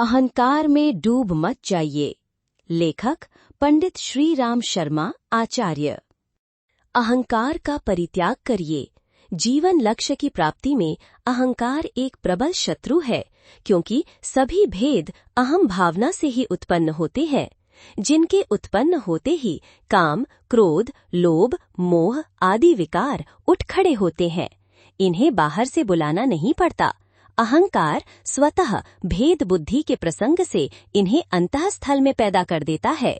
अहंकार में डूब मत जाइए। लेखक पंडित श्री राम शर्मा आचार्य। अहंकार का परित्याग करिए। जीवन लक्ष्य की प्राप्ति में अहंकार एक प्रबल शत्रु है, क्योंकि सभी भेद अहम भावना से ही उत्पन्न होते हैं, जिनके उत्पन्न होते ही काम, क्रोध, लोभ, मोह आदि विकार उठ खड़े होते हैं। इन्हें बाहर से बुलाना नहीं पड़ता। अहंकार स्वतः भेद बुद्धि के प्रसंग से इन्हें अंतःस्थल में पैदा कर देता है।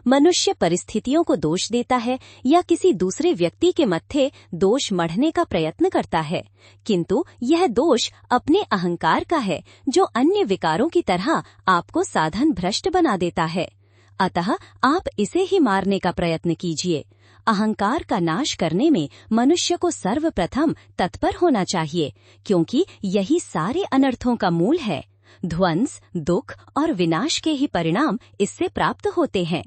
मनुष्य परिस्थितियों को दोष देता है या किसी दूसरे व्यक्ति के मत्थे दोष मढ़ने का प्रयत्न करता है, किंतु यह दोष अपने अहंकार का है, जो अन्य विकारों की तरह आपको साधन भ्रष्ट बना देता है। अतः आप इसे ही मारने का प्रयत्न कीजिए। अहंकार का नाश करने में मनुष्य को सर्वप्रथम तत्पर होना चाहिए, क्योंकि यही सारे अनर्थों का मूल है। ध्वंस, दुख और विनाश के ही परिणाम इससे प्राप्त होते हैं।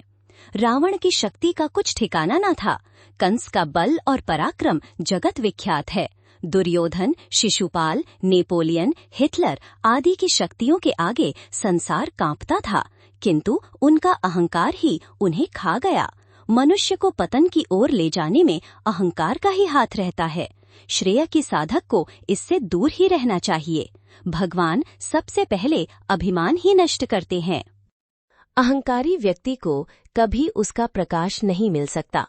रावण की शक्ति का कुछ ठिकाना न था। कंस का बल और पराक्रम जगत विख्यात है। दुर्योधन, शिशुपाल, नेपोलियन, हिटलर आदि की शक्तियों के आगे संसार कांपता था, किंतु उनका अहंकार ही उन्हें खा गया। मनुष्य को पतन की ओर ले जाने में अहंकार का ही हाथ रहता है। श्रेय की साधक को इससे दूर ही रहना चाहिए। भगवान सबसे पहले अभिमान ही नष्ट करते हैं। अहंकारी व्यक्ति को कभी उसका प्रकाश नहीं मिल सकता।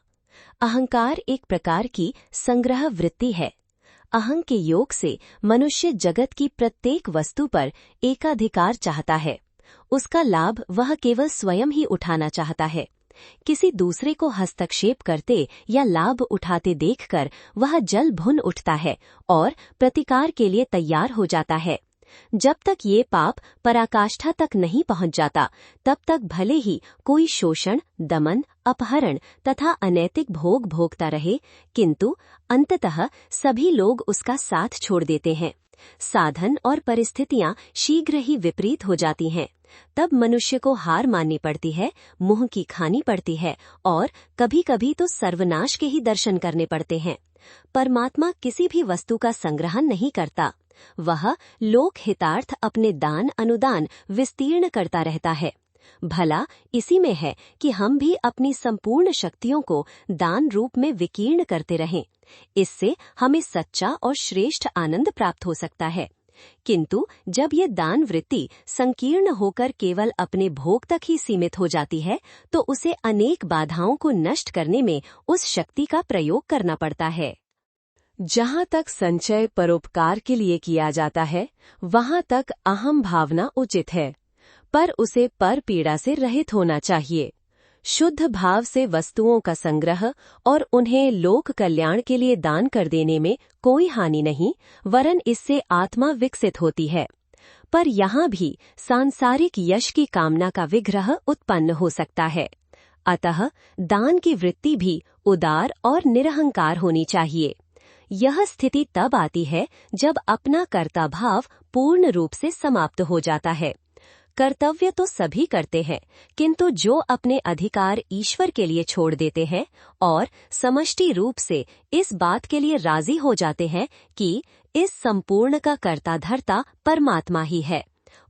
अहंकार एक प्रकार की संग्रह वृत्ति है। अहं के योग से मनुष्य जगत की प्रत्येक वस्तु पर एकाधिकार चाहता है। उसका लाभ वह केवल स्वयं ही उठाना चाहता है। किसी दूसरे को हस्तक्षेप करते या लाभ उठाते देखकर वह जल भुन उठता है और प्रतिकार के लिए तैयार हो जाता है। जब तक ये पाप पराकाष्ठा तक नहीं पहुंच जाता, तब तक भले ही कोई शोषण, दमन, अपहरण तथा अनैतिक भोग भोगता रहे, किंतु अंततः सभी लोग उसका साथ छोड़ देते हैं। साधन और परिस्थितियां शीघ्र ही विपरीत हो जाती हैं। तब मनुष्य को हार माननी पड़ती है, मुंह की खानी पड़ती है और कभी-कभी तो सर्वनाश के ही दर्शन करने पड़ते हैं। परमात्मा किसी भी वस्तु का संग्रहण नहीं करता। वह लोक हितार्थ अपने दान अनुदान विस्तीर्ण करता रहता है। भला इसी में है कि हम भी अपनी संपूर्ण शक्तियों को दान रूप में विकीर्ण करते रहें। इससे हमें सच्चा और श्रेष्ठ आनंद प्राप्त हो सकता है। किंतु जब ये दान वृत्ति संकीर्ण होकर केवल अपने भोग तक ही सीमित हो जाती है, तो उसे अनेक बाधाओं को नष्ट करने में उस शक्ति का प्रयोग करना पड़ता है। जहाँ तक संचय परोपकार के लिए किया जाता है, वहाँ तक अहम भावना उचित है, पर उसे पर पीड़ा से रहित होना चाहिए। शुद्ध भाव से वस्तुओं का संग्रह और उन्हें लोक कल्याण के लिए दान कर देने में कोई हानि नहीं, वरन इससे आत्मा विकसित होती है। पर यहाँ भी सांसारिक यश की कामना का विग्रह उत्पन्न हो सकता है। अतः दान की वृत्ति भी उदार और निरहंकार होनी चाहिए। यह स्थिति तब आती है जब अपना कर्ता भाव पूर्ण रूप से समाप्त हो जाता है। कर्तव्य तो सभी करते हैं, किंतु जो अपने अधिकार ईश्वर के लिए छोड़ देते हैं और समष्टि रूप से इस बात के लिए राजी हो जाते हैं कि इस संपूर्ण का कर्ता धर्ता परमात्मा ही है,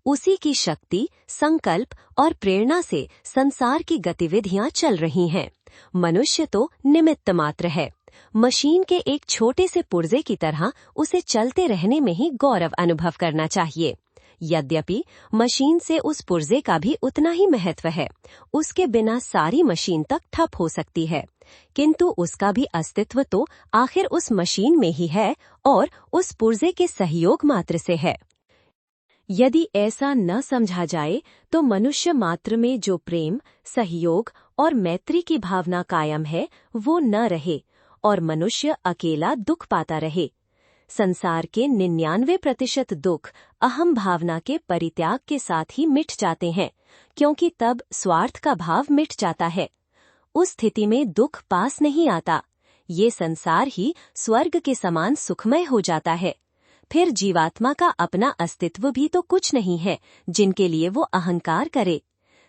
उसी की शक्ति, संकल्प और प्रेरणा से संसार की गतिविधियां चल रही हैं, मनुष्य तो निमित्त मात्र है। मशीन के एक छोटे से पुर्जे की तरह उसे चलते रहने में ही गौरव अनुभव करना चाहिए। यद्यपि मशीन से उस पुर्जे का भी उतना ही महत्व है। उसके बिना सारी मशीन तक ठप हो सकती है, किंतु उसका भी अस्तित्व तो आखिर उस मशीन में ही है और उस पुर्जे के सहयोग मात्र से है। यदि ऐसा न समझा जाए तो मनुष्य मात्र में जो प्रेम, सहयोग और मैत्री की भावना कायम है, वो न रहे और मनुष्य अकेला दुख पाता रहे। संसार के 99% दुख अहम भावना के परित्याग के साथ ही मिट जाते हैं, क्योंकि तब स्वार्थ का भाव मिट जाता है। उस स्थिति में दुख पास नहीं आता। ये संसार ही स्वर्ग के समान सुखमय हो जाता है। फिर जीवात्मा का अपना अस्तित्व भी तो कुछ नहीं है जिनके लिए वो अहंकार करे।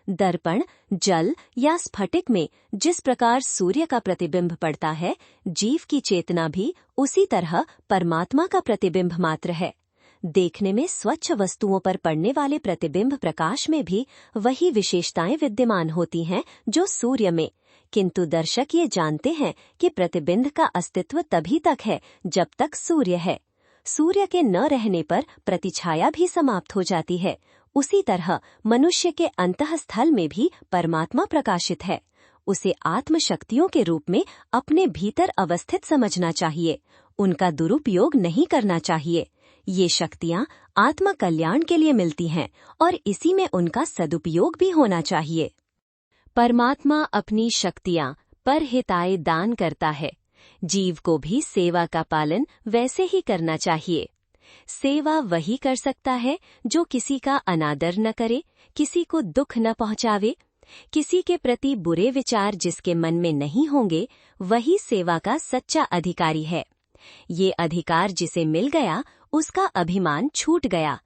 दर्पण, जल या स्फटिक में जिस प्रकार सूर्य का प्रतिबिंब पड़ता है, जीव की चेतना भी उसी तरह परमात्मा का प्रतिबिंब मात्र है। देखने में स्वच्छ वस्तुओं पर पड़ने वाले प्रतिबिंब प्रकाश में भी वही विशेषताएं विद्यमान होती हैं जो सूर्य में, किंतु दर्शक ये जानते हैं कि प्रतिबिंब का अस्तित्व तभी तक है जब तक सूर्य है। सूर्य के न रहने पर प्रतिछाया भी समाप्त हो जाती है। उसी तरह मनुष्य के अंतःस्थल में भी परमात्मा प्रकाशित है। उसे आत्म शक्तियों के रूप में अपने भीतर अवस्थित समझना चाहिए, उनका दुरुपयोग नहीं करना चाहिए। ये शक्तियाँ आत्म कल्याण के लिए मिलती हैं और इसी में उनका सदुपयोग भी होना चाहिए। परमात्मा अपनी शक्तियाँ परहिताय दान करता है। जीव को भी सेवा का पालन वैसे ही करना चाहिए। सेवा वही कर सकता है जो किसी का अनादर न करे, किसी को दुख न पहुंचावे। किसी के प्रति बुरे विचार जिसके मन में नहीं होंगे, वही सेवा का सच्चा अधिकारी है। ये अधिकार जिसे मिल गया, उसका अभिमान छूट गया।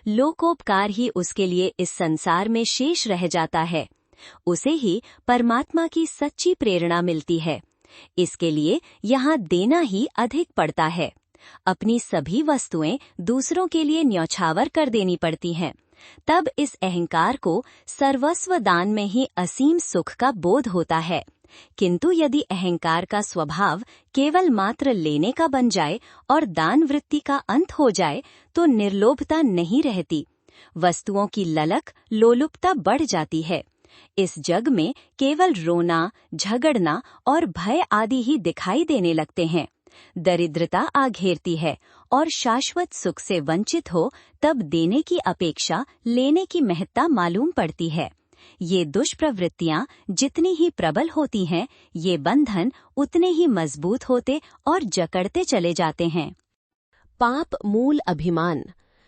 लोकोपकार ही उसके लिए इस संसार में शेष रह जाता है। उसे ही परमात्मा की सच्ची प्रेरणा मिलती है। इसके लिए यहाँ देना ही अधिक पड़ता है। अपनी सभी वस्तुएं दूसरों के लिए न्यौछावर कर देनी पड़ती हैं। तब इस अहंकार को सर्वस्व दान में ही असीम सुख का बोध होता है। किंतु यदि अहंकार का स्वभाव केवल मात्र लेने का बन जाए और दान वृत्ति का अंत हो जाए, तो निर्लोभता नहीं रहती। वस्तुओं की ललक, लोलुपता बढ़ जाती है। इस जग में केवल रोना, झगड़ना और भय आदि ही दिखाई देने लगते हैं। दरिद्रता आ घेरती है और शाश्वत सुख से वंचित हो तब देने की अपेक्षा लेने की महत्ता मालूम पड़ती है। ये दुष्प्रवृत्तियां जितनी ही प्रबल होती हैं, ये बंधन उतने ही मजबूत होते और जकड़ते चले जाते हैं। पाप मूल अभिमान।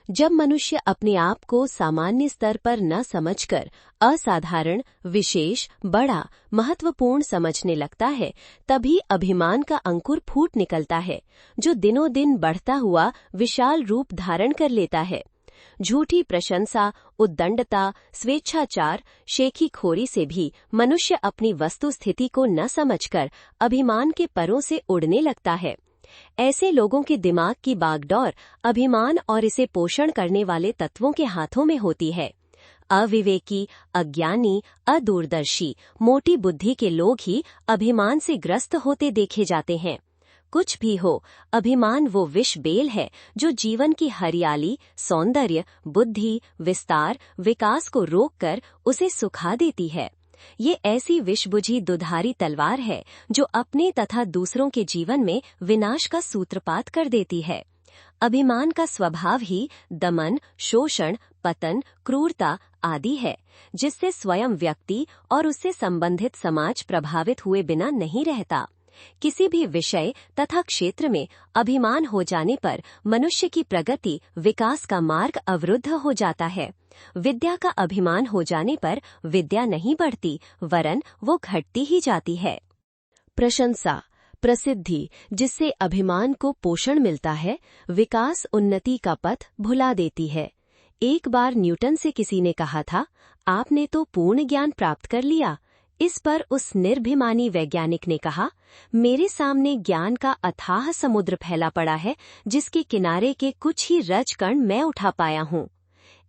जब मनुष्य अपने आप को सामान्य स्तर पर न समझकर असाधारण, विशेष, बड़ा, महत्वपूर्ण समझने लगता है, तभी अभिमान का अंकुर फूट निकलता है, जो दिनों दिन बढ़ता हुआ विशाल रूप धारण कर लेता है। झूठी प्रशंसा, उद्दंडता, स्वेच्छाचार, शेखीखोरी से भी मनुष्य अपनी वस्तु स्थिति को न समझकर अभिमान के परों से उड़ने लगता है। ऐसे लोगों के दिमाग की बागडोर अभिमान और इसे पोषण करने वाले तत्वों के हाथों में होती है। अविवेकी, अज्ञानी, अदूरदर्शी, मोटी बुद्धि के लोग ही अभिमान से ग्रस्त होते देखे जाते हैं। कुछ भी हो, अभिमान वो विष बेल है जो जीवन की हरियाली, सौंदर्य, बुद्धि, विस्तार, विकास को रोककर उसे सुखा देती है। ये ऐसी विषबुझी दुधारी तलवार है जो अपने तथा दूसरों के जीवन में विनाश का सूत्रपात कर देती है। अभिमान का स्वभाव ही दमन, शोषण, पतन, क्रूरता आदि है, जिससे स्वयं व्यक्ति और उससे संबंधित समाज प्रभावित हुए बिना नहीं रहता। किसी भी विषय तथा क्षेत्र में अभिमान हो जाने पर मनुष्य की प्रगति, विकास का मार्ग अवरुद्ध हो जाता है। विद्या का अभिमान हो जाने पर विद्या नहीं बढ़ती, वरन वो घटती ही जाती है। प्रशंसा, प्रसिद्धि, जिससे अभिमान को पोषण मिलता है, विकास, उन्नति का पथ भुला देती है। एक बार न्यूटन से किसी ने कहा था, आपने तो पूर्ण ज्ञान प्राप्त कर लिया। इस पर उस निर्भिमानी वैज्ञानिक ने कहा, मेरे सामने ज्ञान का अथाह समुद्र फैला पड़ा है, जिसके किनारे के कुछ ही रज कण मैं उठा पाया हूँ।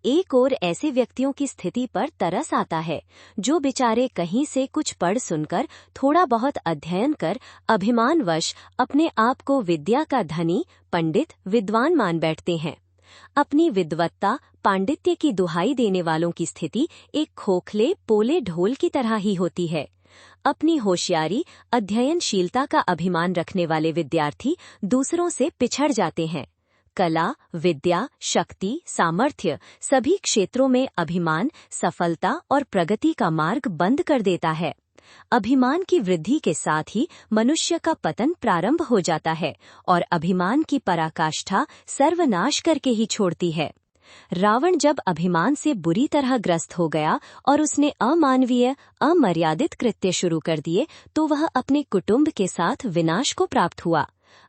एक और ऐसे व्यक्तियों की स्थिति पर तरस आता है, जो बेचारे कहीं से कुछ पढ़ सुनकर, थोड़ा बहुत अध्ययन कर अभिमानवश अपने आप को विद्या का धनी, पंडित, विद्वान मान बैठते हैं। अपनी विद्वत्ता, पांडित्य की दुहाई देने वालों की स्थिति एक खोखले, पोले ढोल की तरह ही होती है। अपनी होशियारी, अध्ययनशीलता का अभिमान रखने वाले विद्यार्थी दूसरों से पिछड़ जाते हैं। कला, विद्या, शक्ति, सामर्थ्य सभी क्षेत्रों में अभिमान सफलता और प्रगति का मार्ग बंद कर देता है। अभिमान की वृद्धि के साथ ही मनुष्य का पतन प्रारंभ हो जाता है और अभिमान की पराकाष्ठा सर्वनाश करके ही छोड़ती है। रावण जब अभिमान से बुरी तरह ग्रस्त हो गया और उसने अमानवीय, अमर्यादित कृत्य शुरू कर दिए, तो वह अपने कुटुंब के साथ विनाश को प्राप्त हुआ।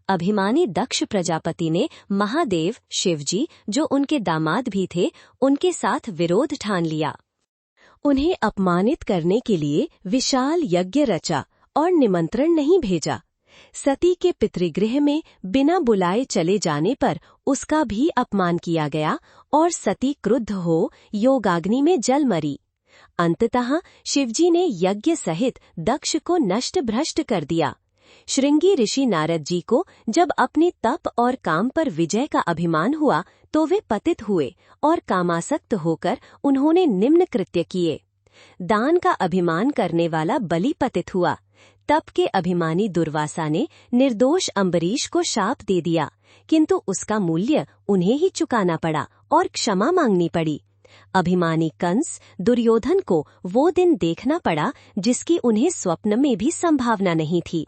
अभिमानी दक्ष प्रजापति ने महादेव, शिवजी, जो उनके दामाद भी थे, उनके साथ विरोध ठान लिया। उन्हें अपमानित करने के लिए विशाल यज्ञ रचा और निमंत्रण नहीं भेजा। सती के पितृगृह में बिना बुलाए चले जाने पर उसका भी अपमान किया गया और सती क्रुद्ध हो योगाग्नि में जल मरी। अंततः शिवजी ने यज्ञ सहित दक्ष को नष्ट भ्रष्ट कर दिया। श्रृंगी ऋषि नारद जी को जब अपने तप और काम पर विजय का अभिमान हुआ तो वे पतित हुए और कामासक्त होकर उन्होंने निम्न कृत्य किए। दान का अभिमान करने वाला बलि पतित हुआ। तप के अभिमानी दुर्वासा ने निर्दोष अम्बरीश को शाप दे दिया, किंतु उसका मूल्य उन्हें ही चुकाना पड़ा और क्षमा मांगनी पड़ी। अभिमानी कंस दुर्योधन को वो दिन देखना पड़ा जिसकी उन्हें स्वप्न में भी संभावना नहीं थी।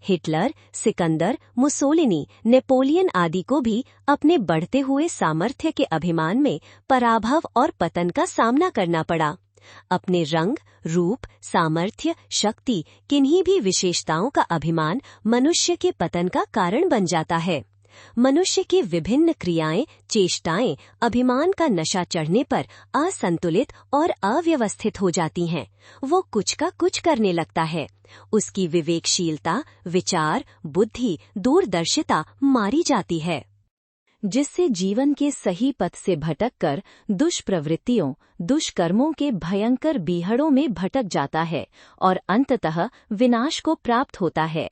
हिटलर, सिकंदर, मुसोलिनी, नेपोलियन आदि को भी अपने बढ़ते हुए सामर्थ्य के अभिमान में पराभव और पतन का सामना करना पड़ा। अपने रंग, रूप, सामर्थ्य, शक्ति किन्हीं भी विशेषताओं का अभिमान मनुष्य के पतन का कारण बन जाता है। मनुष्य की विभिन्न क्रियाएं, चेष्टाएं अभिमान का नशा चढ़ने पर असंतुलित और अव्यवस्थित हो जाती हैं। वो कुछ का कुछ करने लगता है। उसकी विवेकशीलता, विचार, बुद्धि, दूरदर्शिता मारी जाती है, जिससे जीवन के सही पथ से भटककर दुष्प्रवृत्तियों, दुष्कर्मों के भयंकर बीहड़ों में भटक जाता है और अंततः विनाश को प्राप्त होता है।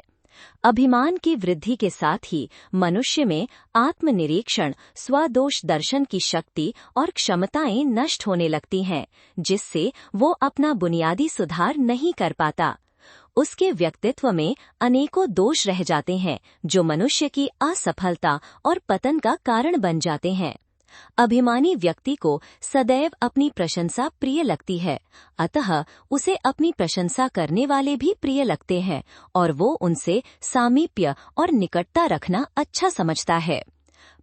अभिमान की वृद्धि के साथ ही मनुष्य में आत्मनिरीक्षण, स्वदोष दर्शन की शक्ति और क्षमताएं नष्ट होने लगती हैं, जिससे वो अपना बुनियादी सुधार नहीं कर पाता। उसके व्यक्तित्व में अनेकों दोष रह जाते हैं जो मनुष्य की असफलता और पतन का कारण बन जाते हैं। अभिमानी व्यक्ति को सदैव अपनी प्रशंसा प्रिय लगती है, अतः उसे अपनी प्रशंसा करने वाले भी प्रिय लगते हैं और वो उनसे सामीप्य और निकटता रखना अच्छा समझता है।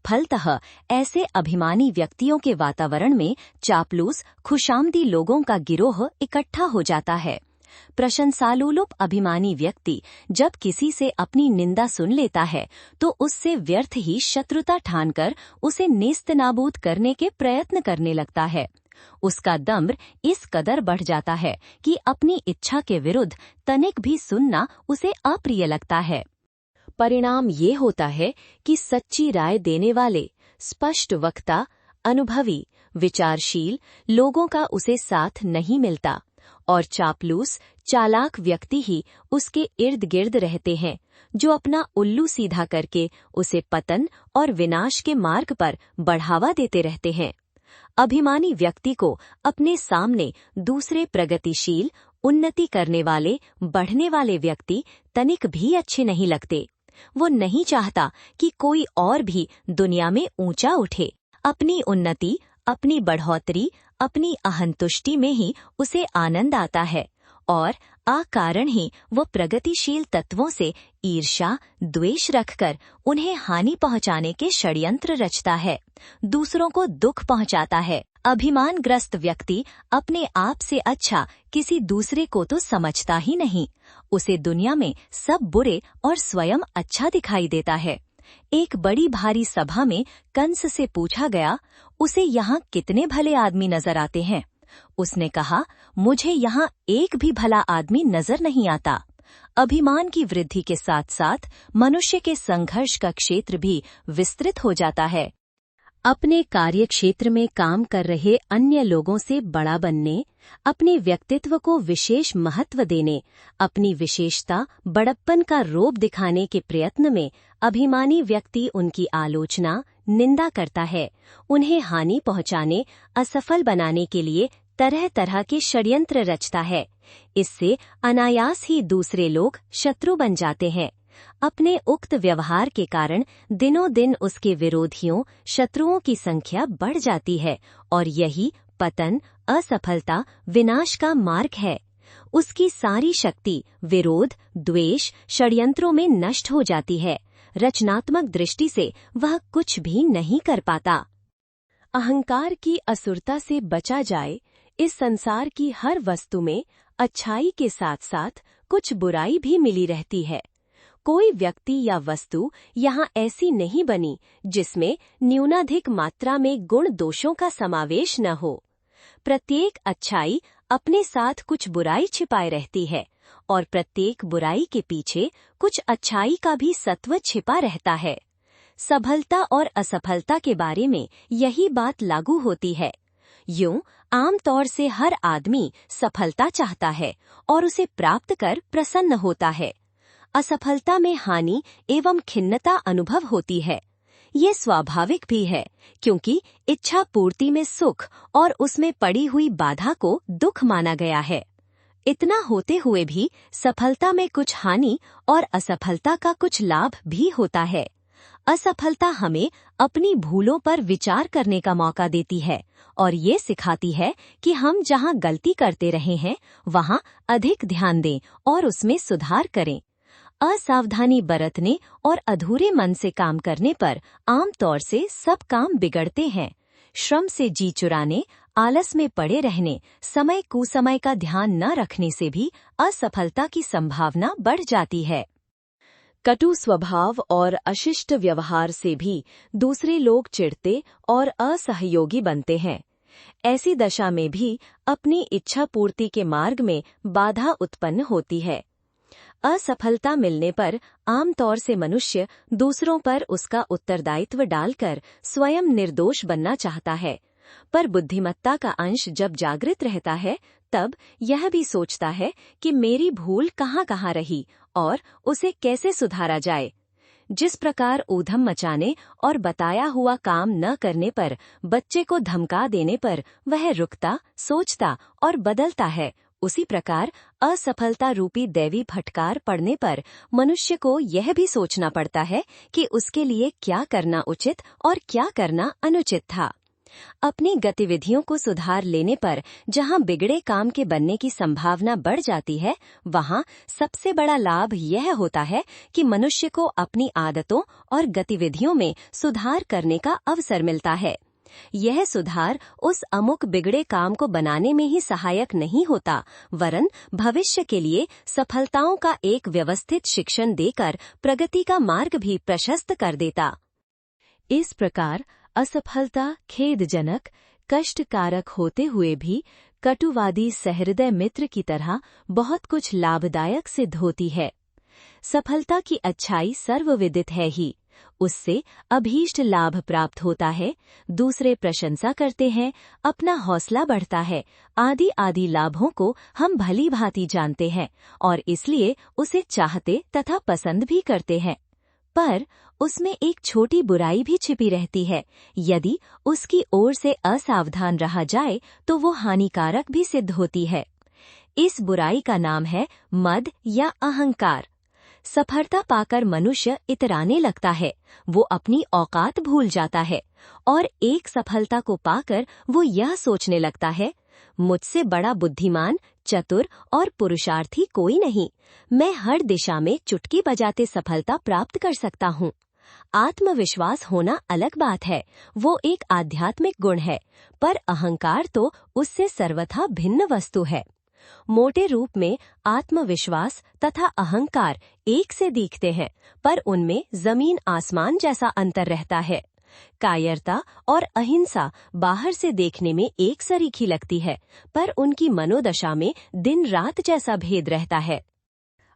फलतः ऐसे अभिमानी व्यक्तियों के वातावरण में चापलूस, खुशामदी लोगों का गिरोह इकट्ठा हो जाता है। प्रशंसालुलुप अभिमानी व्यक्ति जब किसी से अपनी निंदा सुन लेता है तो उससे व्यर्थ ही शत्रुता ठानकर उसे नेस्तनाबूद करने के प्रयत्न करने लगता है। उसका दंभ इस कदर बढ़ जाता है कि अपनी इच्छा के विरुद्ध तनिक भी सुनना उसे अप्रिय लगता है। परिणाम ये होता है कि सच्ची राय देने वाले, स्पष्ट वक्ता, अनुभवी, विचारशील लोगों का उसे साथ नहीं मिलता और चापलूस, चालाक व्यक्ति ही उसके इर्द गिर्द रहते हैं, जो अपना उल्लू सीधा करके उसे पतन और विनाश के मार्ग पर बढ़ावा देते रहते हैं। अभिमानी व्यक्ति को अपने सामने दूसरे प्रगतिशील, उन्नति करने वाले, बढ़ने वाले व्यक्ति तनिक भी अच्छे नहीं लगते। वो नहीं चाहता कि कोई और भी दुनिया में ऊंचा उठे। अपनी उन्नति, अपनी बढ़ोतरी, अपनी अहंतुष्टि में ही उसे आनंद आता है और अकारण ही वो प्रगतिशील तत्वों से ईर्ष्या, द्वेष रखकर उन्हें हानि पहुंचाने के षड्यंत्र रचता है, दूसरों को दुख पहुंचाता है। अभिमानग्रस्त व्यक्ति अपने आप से अच्छा किसी दूसरे को तो समझता ही नहीं। उसे दुनिया में सब बुरे और स्वयं अच्छा दिखाई देता है। एक बड़ी भारी सभा में कंस से पूछा गया, उसे यहाँ कितने भले आदमी नजर आते हैं? उसने कहा, मुझे यहाँ एक भी भला आदमी नजर नहीं आता। अभिमान की वृद्धि के साथ साथ मनुष्य के संघर्ष का क्षेत्र भी विस्तृत हो जाता है। अपने कार्य क्षेत्र में काम कर रहे अन्य लोगों से बड़ा बनने, अपने व्यक्तित्व को विशेष महत्व देने, अपनी विशेषता, बड़प्पन का रोब दिखाने के प्रयत्न में अभिमानी व्यक्ति उनकी आलोचना, निंदा करता है। उन्हें हानि पहुंचाने, असफल बनाने के लिए तरह तरह के षड्यंत्र रचता है। इससे अनायास ही दूसरे लोग शत्रु बन जाते हैं। अपने उक्त व्यवहार के कारण दिनों दिन उसके विरोधियों, शत्रुओं की संख्या बढ़ जाती है और यही पतन, असफलता, विनाश का मार्ग है। उसकी सारी शक्ति विरोध, द्वेष, षड्यंत्रों में नष्ट हो जाती है। रचनात्मक दृष्टि से वह कुछ भी नहीं कर पाता। अहंकार की असुरता से बचा जाए, इस संसार की हर वस्तु में अच्छाई के साथ साथ कुछ बुराई भी मिली रहती है। कोई व्यक्ति या वस्तु यहाँ ऐसी नहीं बनी जिसमें न्यूनाधिक मात्रा में गुण दोषों का समावेश न हो। प्रत्येक अच्छाई अपने साथ कुछ बुराई छिपाए रहती है और प्रत्येक बुराई के पीछे कुछ अच्छाई का भी सत्व छिपा रहता है। सफलता और असफलता के बारे में यही बात लागू होती है। यूं आमतौर से हर आदमी सफलता चाहता है और उसे प्राप्त कर प्रसन्न होता है। असफलता में हानि एवं खिन्नता अनुभव होती है। ये स्वाभाविक भी है, क्योंकि इच्छा पूर्ति में सुख और उसमें पड़ी हुई बाधा को दुख माना गया है। इतना होते हुए भी सफलता में कुछ हानि और असफलता का कुछ लाभ भी होता है। असफलता हमें अपनी भूलों पर विचार करने का मौका देती है और ये सिखाती है कि हम जहाँ गलती करते रहे हैं वहाँ अधिक ध्यान दें और उसमें सुधार करें। असावधानी बरतने और अधूरे मन से काम करने पर आमतौर से सब काम बिगड़ते हैं। श्रम से जी चुराने, आलस में पड़े रहने, समय कुसमय का ध्यान न रखने से भी असफलता की संभावना बढ़ जाती है। कटु स्वभाव और अशिष्ट व्यवहार से भी दूसरे लोग चिढ़ते और असहयोगी बनते हैं। ऐसी दशा में भी अपनी इच्छा पूर्ति के मार्ग में बाधा उत्पन्न होती है। असफलता मिलने पर आमतौर से मनुष्य दूसरों पर उसका उत्तरदायित्व डालकर स्वयं निर्दोष बनना चाहता है, पर बुद्धिमत्ता का अंश जब जागृत रहता है तब यह भी सोचता है कि मेरी भूल कहाँ कहाँ रही और उसे कैसे सुधारा जाए। जिस प्रकार ऊधम मचाने और बताया हुआ काम न करने पर, बच्चे को धमका देने पर वह रुकता, सोचता और बदलता है, उसी प्रकार असफलता रूपी दैवी फटकार पड़ने पर मनुष्य को यह भी सोचना पड़ता है कि उसके लिए क्या करना उचित और क्या करना अनुचित था। अपनी गतिविधियों को सुधार लेने पर जहां बिगड़े काम के बनने की संभावना बढ़ जाती है, वहां सबसे बड़ा लाभ यह होता है कि मनुष्य को अपनी आदतों और गतिविधियों में सुधार करने का अवसर मिलता है। यह सुधार उस अमुक बिगड़े काम को बनाने में ही सहायक नहीं होता, वरन भविष्य के लिए सफलताओं का एक व्यवस्थित शिक्षण देकर प्रगति का मार्ग भी प्रशस्त कर देता। इस प्रकार असफलता खेदजनक, कष्टकारक होते हुए भी कटुवादी सहृदय मित्र की तरह बहुत कुछ लाभदायक सिद्ध होती है। सफलता की अच्छाई सर्वविदित है ही, उससे अभीष्ट लाभ प्राप्त होता है, दूसरे प्रशंसा करते हैं, अपना हौसला बढ़ता है, आदि आदि लाभों को हम भली भांति जानते हैं और इसलिए उसे चाहते तथा पसंद भी करते हैं। पर उसमें एक छोटी बुराई भी छिपी रहती है। यदि उसकी ओर से असावधान रहा जाए तो वो हानिकारक भी सिद्ध होती है। इस बुराई का नाम है मद या अहंकार। सफलता पाकर मनुष्य इतराने लगता है, वो अपनी औकात भूल जाता है और एक सफलता को पाकर वो यह सोचने लगता है, मुझसे बड़ा बुद्धिमान, चतुर और पुरुषार्थी कोई नहीं, मैं हर दिशा में चुटकी बजाते सफलता प्राप्त कर सकता हूँ। आत्मविश्वास होना अलग बात है, वो एक आध्यात्मिक गुण है, पर अहंकार तो उससे सर्वथा भिन्न वस्तु है। मोटे रूप में आत्मविश्वास तथा अहंकार एक से दिखते हैं, पर उनमें जमीन आसमान जैसा अंतर रहता है। कायरता और अहिंसा बाहर से देखने में एक सरीखी लगती है, पर उनकी मनोदशा में दिन रात जैसा भेद रहता है।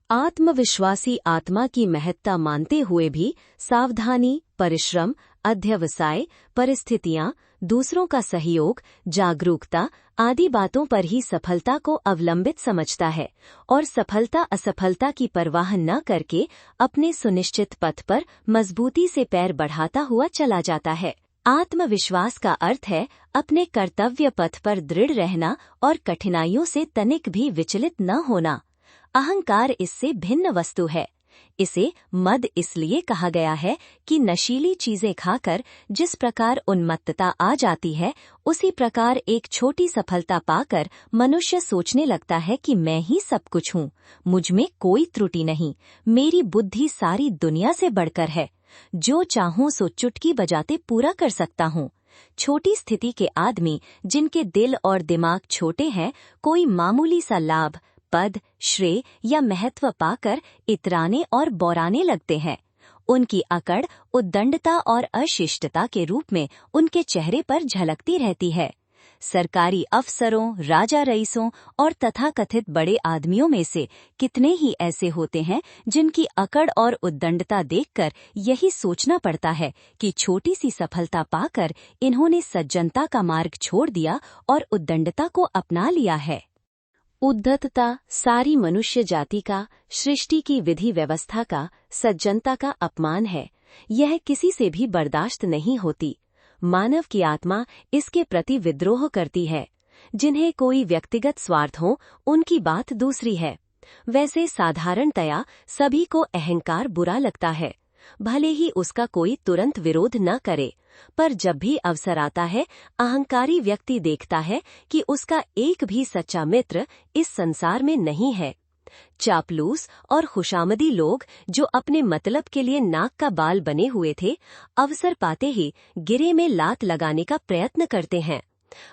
आत्मविश्वासी आत्मा की महत्ता मानते हुए भी सावधानी, परिश्रम, अध्यवसाय, परिस्थितियां, दूसरों का सहयोग, जागरूकता आदि बातों पर ही सफलता को अवलंबित समझता है और सफलता असफलता की परवाह न करके अपने सुनिश्चित पथ पर मजबूती से पैर बढ़ाता हुआ चला जाता है। आत्मविश्वास का अर्थ है अपने कर्तव्य पथ पर दृढ़ रहना और कठिनाइयों से तनिक भी विचलित न होना। अहंकार इससे भिन्न वस्तु है। इसे मद इसलिए कहा गया है कि नशीली चीजें खाकर जिस प्रकार उन्मत्तता आ जाती है, उसी प्रकार एक छोटी सफलता पाकर मनुष्य सोचने लगता है कि मैं ही सब कुछ हूँ, मुझ में कोई त्रुटि नहीं, मेरी बुद्धि सारी दुनिया से बढ़कर है, जो चाहूं सो चुटकी बजाते पूरा कर सकता हूँ। छोटी स्थिति के आदमी जिनके दिल और दिमाग छोटे हैं, कोई मामूली सा लाभ, पद, श्रेय या महत्व पाकर इतराने और बौराने लगते हैं। उनकी अकड़, उद्दंडता और अशिष्टता के रूप में उनके चेहरे पर झलकती रहती है। सरकारी अफसरों, राजा रईसों और तथाकथित बड़े आदमियों में से कितने ही ऐसे होते हैं जिनकी अकड़ और उद्दंडता देखकर यही सोचना पड़ता है कि छोटी सी सफलता पाकर इन्होंने सज्जनता का मार्ग छोड़ दिया और उद्दंडता को अपना लिया है। उद्धतता सारी मनुष्य जाति का, सृष्टि की विधि व्यवस्था का, सज्जनता का अपमान है। यह किसी से भी बर्दाश्त नहीं होती। मानव की आत्मा इसके प्रति विद्रोह करती है। जिन्हें कोई व्यक्तिगत स्वार्थ हो, उनकी बात दूसरी है। वैसे साधारणतया सभी को अहंकार बुरा लगता है, भले ही उसका कोई तुरंत विरोध न करे, पर जब भी अवसर आता है, अहंकारी व्यक्ति देखता है कि उसका एक भी सच्चा मित्र इस संसार में नहीं है। चापलूस और खुशामदी लोग जो अपने मतलब के लिए नाक का बाल बने हुए थे, अवसर पाते ही गिरे में लात लगाने का प्रयत्न करते हैं।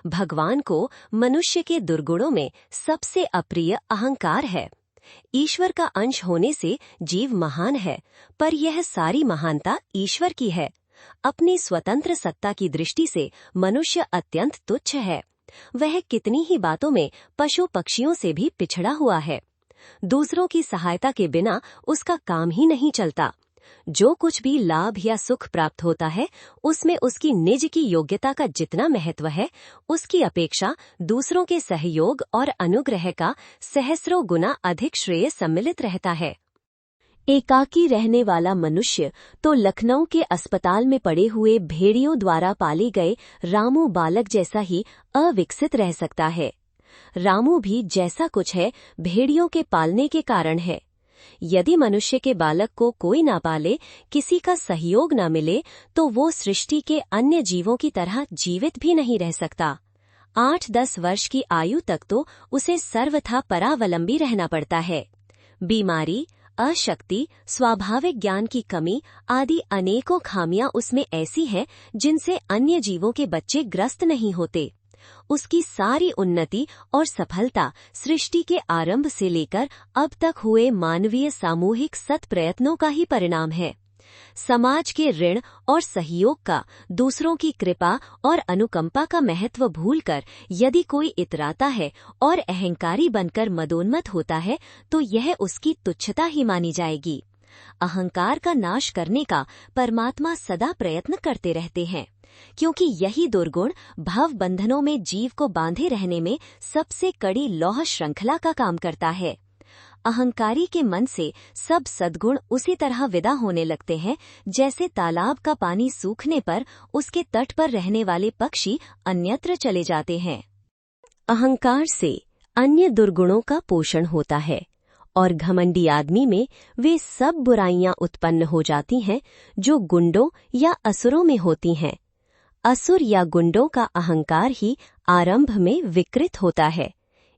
भगवान को मनुष्य के दुर्गुणों में सबसे अप्रिय अहंकार है। ईश्वर का अंश होने से जीव महान है, पर यह सारी महानता ईश्वर की है। अपनी स्वतंत्र सत्ता की दृष्टि से मनुष्य अत्यंत तुच्छ है। वह कितनी ही बातों में पशु पक्षियों से भी पिछड़ा हुआ है। दूसरों की सहायता के बिना उसका काम ही नहीं चलता। जो कुछ भी लाभ या सुख प्राप्त होता है, उसमें उसकी निज की योग्यता का जितना महत्व है, उसकी अपेक्षा दूसरों के सहयोग और अनुग्रह का सहस्रों गुना अधिक श्रेय सम्मिलित रहता है। एकाकी रहने वाला मनुष्य तो लखनऊ के अस्पताल में पड़े हुए भेड़ियों द्वारा पाले गए रामू बालक जैसा ही अविकसित रह सकता है। रामू भी जैसा कुछ है, भेड़ियों के पालने के कारण है। यदि मनुष्य के बालक को कोई ना पाले, किसी का सहयोग ना मिले, तो वो सृष्टि के अन्य जीवों की तरह जीवित भी नहीं रह सकता। 8-10 वर्ष की आयु तक तो उसे सर्वथा परावलंबी रहना पड़ता है। बीमारी, अशक्ति, स्वाभाविक ज्ञान की कमी आदि अनेकों खामियां उसमें ऐसी हैं जिनसे अन्य जीवों के बच्चे ग्रस्त नहीं होते। उसकी सारी उन्नति और सफलता सृष्टि के आरंभ से लेकर अब तक हुए मानवीय सामूहिक सत्प्रयत्नों का ही परिणाम है। समाज के ऋण और सहयोग का, दूसरों की कृपा और अनुकंपा का महत्व भूलकर यदि कोई इतराता है और अहंकारी बनकर मदोन्मत्त होता है, तो यह उसकी तुच्छता ही मानी जाएगी। अहंकार का नाश करने का परमात्मा सदा प्रयत्न करते रहते हैं, क्योंकि यही दुर्गुण भव बंधनों में जीव को बांधे रहने में सबसे कड़ी लौह श्रृंखला का काम करता है। अहंकारी के मन से सब सद्गुण उसी तरह विदा होने लगते हैं जैसे तालाब का पानी सूखने पर उसके तट पर रहने वाले पक्षी अन्यत्र चले जाते हैं। अहंकार से अन्य दुर्गुणों का पोषण होता है और घमंडी आदमी में वे सब बुराइयां उत्पन्न हो जाती हैं जो गुंडों या असुरों में होती हैं। असुर या गुंडों का अहंकार ही आरंभ में विकृत होता है।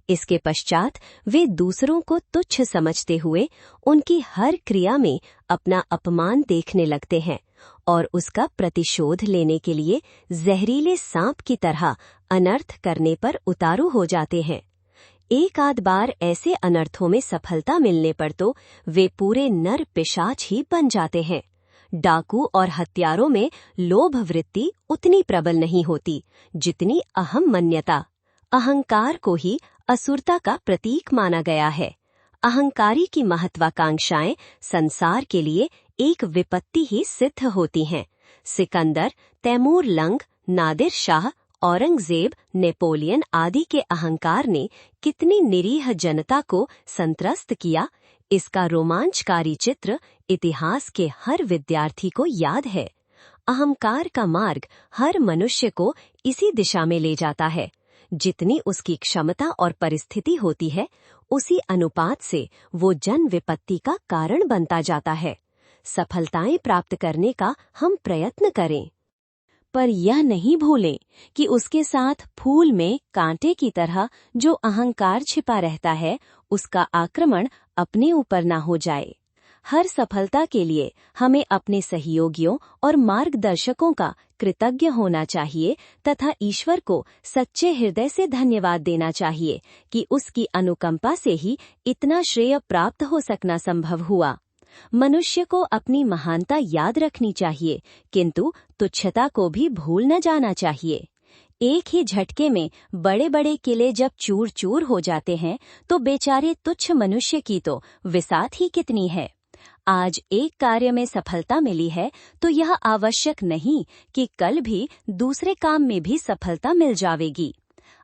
इसके पश्चात वे दूसरों को तुच्छ समझते हुए उनकी हर क्रिया में अपना अपमान देखने लगते हैं और उसका प्रतिशोध लेने के लिए जहरीले सांप की तरह अनर्थ करने पर उतारू हो जाते हैं। एक आध बार ऐसे अनर्थों में सफलता मिलने पर तो वे पूरे नर पिशाच ही बन जाते हैं। डाकू और हत्यारों में लोभ वृत्ति उतनी प्रबल नहीं होती जितनी अहम मन्यता। अहंकार को ही असुरता का प्रतीक माना गया है। अहंकारी की महत्वाकांक्षाएं संसार के लिए एक विपत्ति ही सिद्ध होती हैं। सिकंदर, तैमूर लंग, नादिर शाह, औरंगजेब, नेपोलियन आदि के अहंकार ने कितनी निरीह जनता को संत्रस्त किया, इसका रोमांचकारी चित्र इतिहास के हर विद्यार्थी को याद है। अहंकार का मार्ग हर मनुष्य को इसी दिशा में ले जाता है। जितनी उसकी क्षमता और परिस्थिति होती है, उसी अनुपात से वो जन विपत्ति का कारण बनता जाता है। सफलताएं प्राप्त करने का हम प्रयत्न करें, पर यह नहीं भूलें कि उसके साथ फूल में कांटे की तरह जो अहंकार छिपा रहता है, उसका आक्रमण अपने ऊपर ना हो जाए। हर सफलता के लिए हमें अपने सहयोगियों और मार्गदर्शकों का कृतज्ञ होना चाहिए तथा ईश्वर को सच्चे हृदय से धन्यवाद देना चाहिए कि उसकी अनुकंपा से ही इतना श्रेय प्राप्त हो सकना संभव हुआ। मनुष्य को अपनी महानता याद रखनी चाहिए, किंतु तुच्छता को भी भूल न जाना चाहिए। एक ही झटके में बड़े बड़े किले जब चूर चूर हो जाते हैं तो बेचारे तुच्छ मनुष्य की तो विसात ही कितनी है। आज एक कार्य में सफलता मिली है तो यह आवश्यक नहीं कि कल भी दूसरे काम में भी सफलता मिल जावेगी।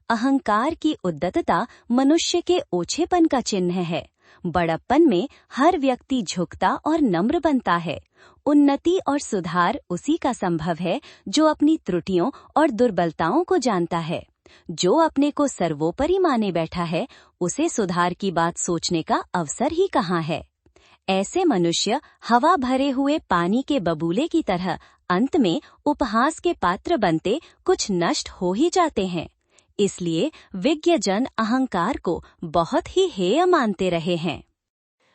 अहंकार की उद्दतता मनुष्य के ओछेपन का चिन्ह है। बड़प्पन में हर व्यक्ति झुकता और नम्र बनता है। उन्नति और सुधार उसी का संभव है जो अपनी त्रुटियों और दुर्बलताओं को जानता है। जो अपने को सर्वोपरि माने बैठा है उसे सुधार की बात सोचने का अवसर ही कहाँ है। ऐसे मनुष्य हवा भरे हुए पानी के बबूले की तरह अंत में उपहास के पात्र बनते कुछ नष्ट हो ही जाते हैं। इसलिए विज्ञजन अहंकार को बहुत ही हेय मानते रहे हैं।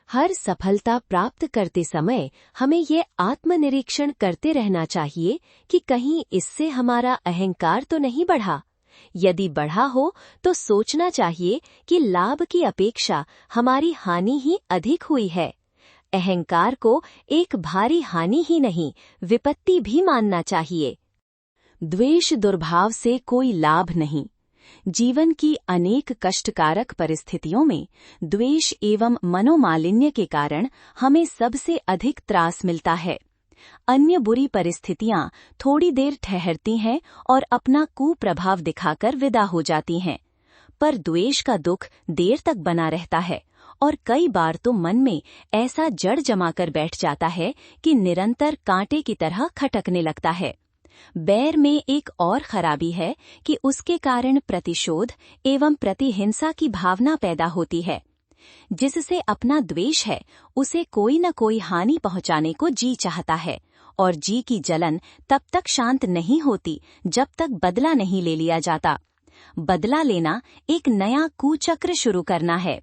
हर सफलता प्राप्त करते समय हमें ये आत्मनिरीक्षण करते रहना चाहिए कि कहीं इससे हमारा अहंकार तो नहीं बढ़ा। यदि बढ़ा हो तो सोचना चाहिए कि लाभ की अपेक्षा हमारी हानि ही अधिक हुई है। अहंकार को एक भारी हानि ही नहीं, विपत्ति भी मानना चाहिए। द्वेष दुर्भाव से कोई लाभ नहीं। जीवन की अनेक कष्टकारक परिस्थितियों में द्वेष एवं मनोमालिन्य के कारण हमें सबसे अधिक त्रास मिलता है। अन्य बुरी परिस्थितियां थोड़ी देर ठहरती हैं और अपना कुप्रभाव दिखाकर विदा हो जाती हैं, पर द्वेष का दुख देर तक बना रहता है और कई बार तो मन में ऐसा जड़ जमाकर बैठ जाता है कि निरंतर कांटे की तरह खटकने लगता है। बैर में एक और खराबी है कि उसके कारण प्रतिशोध एवं प्रतिहिंसा की भावना पैदा होती है। जिससे अपना द्वेष है उसे कोई न कोई हानि पहुंचाने को जी चाहता है और जी की जलन तब तक शांत नहीं होती जब तक बदला नहीं ले लिया जाता। बदला लेना एक नया कुचक्र शुरू करना है।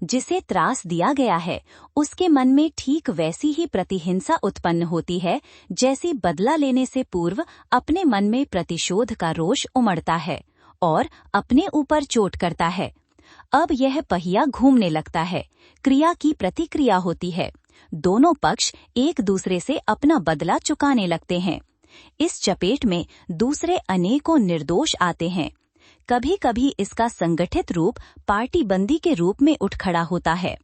जिसे त्रास दिया गया है उसके मन में ठीक वैसी ही प्रतिहिंसा उत्पन्न होती है जैसे बदला लेने से पूर्व अपने मन में प्रतिशोध का रोष उमड़ता है और अपने ऊपर चोट करता है। अब यह पहिया घूमने लगता है, क्रिया की प्रतिक्रिया होती है। दोनों पक्ष एक दूसरे से अपना बदला चुकाने लगते हैं। इस चपेट में दूसरे अनेकों निर्दोष आते हैं। कभी कभी इसका संगठित रूप पार्टीबंदी के रूप में उठ खड़ा होता है।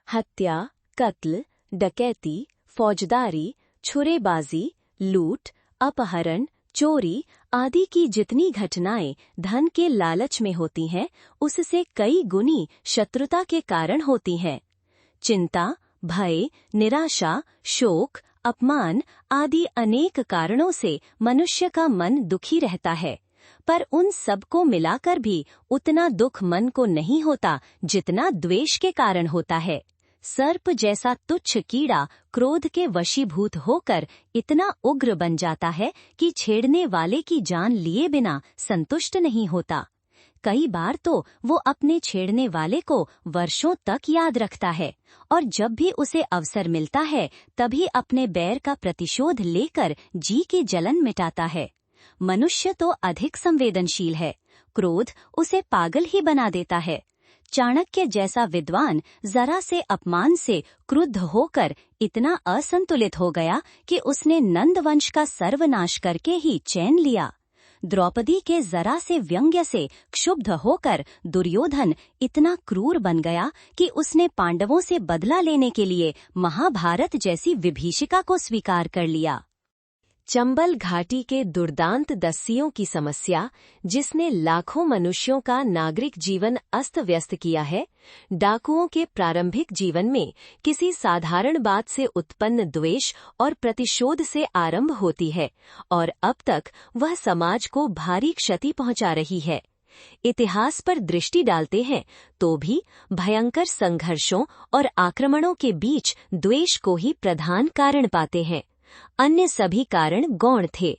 हत्या, कत्ल, डकैती, फौजदारी, छुरेबाजी, लूट, अपहरण, चोरी आदि की जितनी घटनाएं धन के लालच में होती हैं, उससे कई गुनी शत्रुता के कारण होती हैं। चिंता, भय, निराशा, शोक, अपमान आदि अनेक कारणों से मनुष्य का मन दुखी रहता है, पर उन सबको मिलाकर भी उतना दुख मन को नहीं होता जितना द्वेष के कारण होता है। सर्प जैसा तुच्छ कीड़ा क्रोध के वशीभूत होकर इतना उग्र बन जाता है कि छेड़ने वाले की जान लिए बिना संतुष्ट नहीं होता। कई बार तो वो अपने छेड़ने वाले को वर्षों तक याद रखता है और जब भी उसे अवसर मिलता है तभी अपने बैर का प्रतिशोध लेकर जी की जलन मिटाता है। मनुष्य तो अधिक संवेदनशील है, क्रोध उसे पागल ही बना देता है। चाणक्य जैसा विद्वान जरा से अपमान से क्रुद्ध होकर इतना असंतुलित हो गया कि उसने नंद वंश का सर्वनाश करके ही चैन लिया। द्रौपदी के जरा से व्यंग्य से क्षुब्ध होकर दुर्योधन इतना क्रूर बन गया कि उसने पांडवों से बदला लेने के लिए महाभारत जैसी विभीषिका को स्वीकार कर लिया। चंबल घाटी के दुर्दांत दस्युओं की समस्या, जिसने लाखों मनुष्यों का नागरिक जीवन अस्त व्यस्त किया है, डाकुओं के प्रारंभिक जीवन में किसी साधारण बात से उत्पन्न द्वेष और प्रतिशोध से आरंभ होती है और अब तक वह समाज को भारी क्षति पहुंचा रही है। इतिहास पर दृष्टि डालते हैं तो भी भयंकर संघर्षों और आक्रमणों के बीच द्वेष को ही प्रधान कारण पाते हैं। अन्य सभी कारण गौण थे।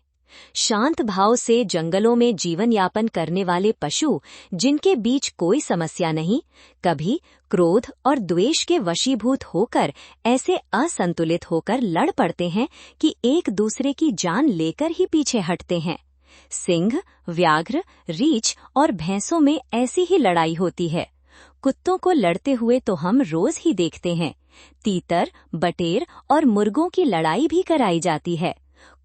शांत भाव से जंगलों में जीवन यापन करने वाले पशु, जिनके बीच कोई समस्या नहीं, कभी क्रोध और द्वेष के वशीभूत होकर ऐसे असंतुलित होकर लड़ पड़ते हैं कि एक दूसरे की जान लेकर ही पीछे हटते हैं। सिंह, व्याघ्र, रीछ और भैंसों में ऐसी ही लड़ाई होती है। कुत्तों को लड़ते हुए तो हम रोज ही देखते हैं। तीतर, बटेर और मुर्गों की लड़ाई भी कराई जाती है।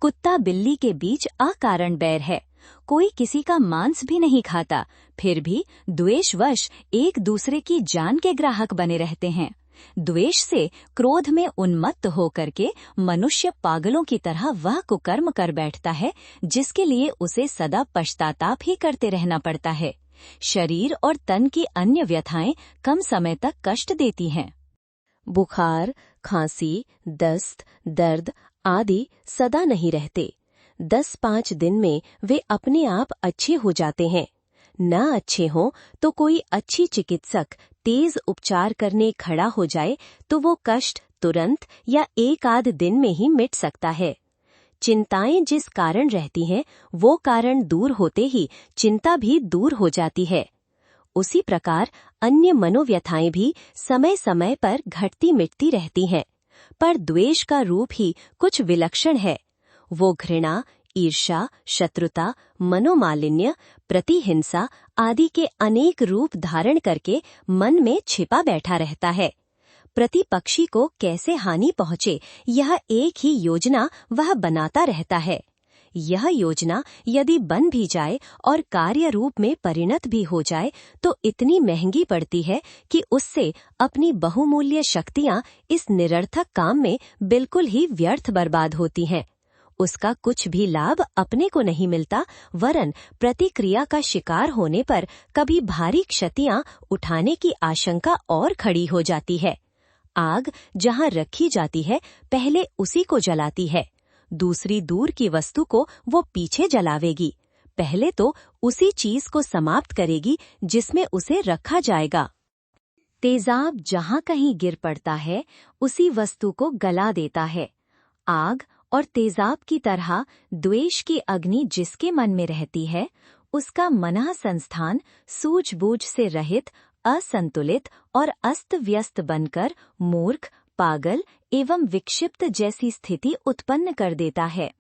कुत्ता बिल्ली के बीच अकारण बैर है। कोई किसी का मांस भी नहीं खाता, फिर भी द्वेषवश एक दूसरे की जान के ग्राहक बने रहते हैं। द्वेष से क्रोध में उन्मत्त होकर के मनुष्य पागलों की तरह वह कुकर्म कर बैठता है जिसके लिए उसे सदा पश्चाताप ही करते रहना पड़ता है। शरीर और तन की अन्य व्यथाएं कम समय तक कष्ट देती हैं। बुखार, खांसी, दस्त, दर्द आदि सदा नहीं रहते। 10-5 दिन में वे अपने आप अच्छे हो जाते हैं। न अच्छे हों तो कोई अच्छी चिकित्सक तेज उपचार करने खड़ा हो जाए तो वो कष्ट तुरंत या एक आध दिन में ही मिट सकता है। चिंताएं जिस कारण रहती हैं, वो कारण दूर होते ही चिंता भी दूर हो जाती है। उसी प्रकार अन्य मनोव्यथाएं भी समय समय पर घटती मिटती रहती हैं, पर द्वेष का रूप ही कुछ विलक्षण है। वो घृणा, ईर्ष्या, शत्रुता, मनोमालिन्य, प्रतिहिंसा आदि के अनेक रूप धारण करके मन में छिपा बैठा रहता है। प्रतिपक्षी को कैसे हानि पहुंचे, यह एक ही योजना वह बनाता रहता है। यह योजना यदि बन भी जाए और कार्य रूप में परिणत भी हो जाए तो इतनी महंगी पड़ती है कि उससे अपनी बहुमूल्य शक्तियां इस निरर्थक काम में बिल्कुल ही व्यर्थ बर्बाद होती हैं। उसका कुछ भी लाभ अपने को नहीं मिलता, वरन प्रतिक्रिया का शिकार होने पर कभी भारी क्षतियां उठाने की आशंका और खड़ी हो जाती है। आग जहां रखी जाती है पहले उसी को जलाती है, दूसरी दूर की वस्तु को वो पीछे जलावेगी। पहले तो उसी चीज को समाप्त करेगी जिसमें उसे रखा जाएगा। तेजाब जहां कहीं गिर पड़ता है उसी वस्तु को गला देता है। आग और तेजाब की तरह द्वेष की अग्नि जिसके मन में रहती है, उसका मनः संस्थान सूझबूझ से रहित, असंतुलित और अस्त व्यस्त बनकर मूर्ख, पागल एवं विक्षिप्त जैसी स्थिति उत्पन्न कर देता है।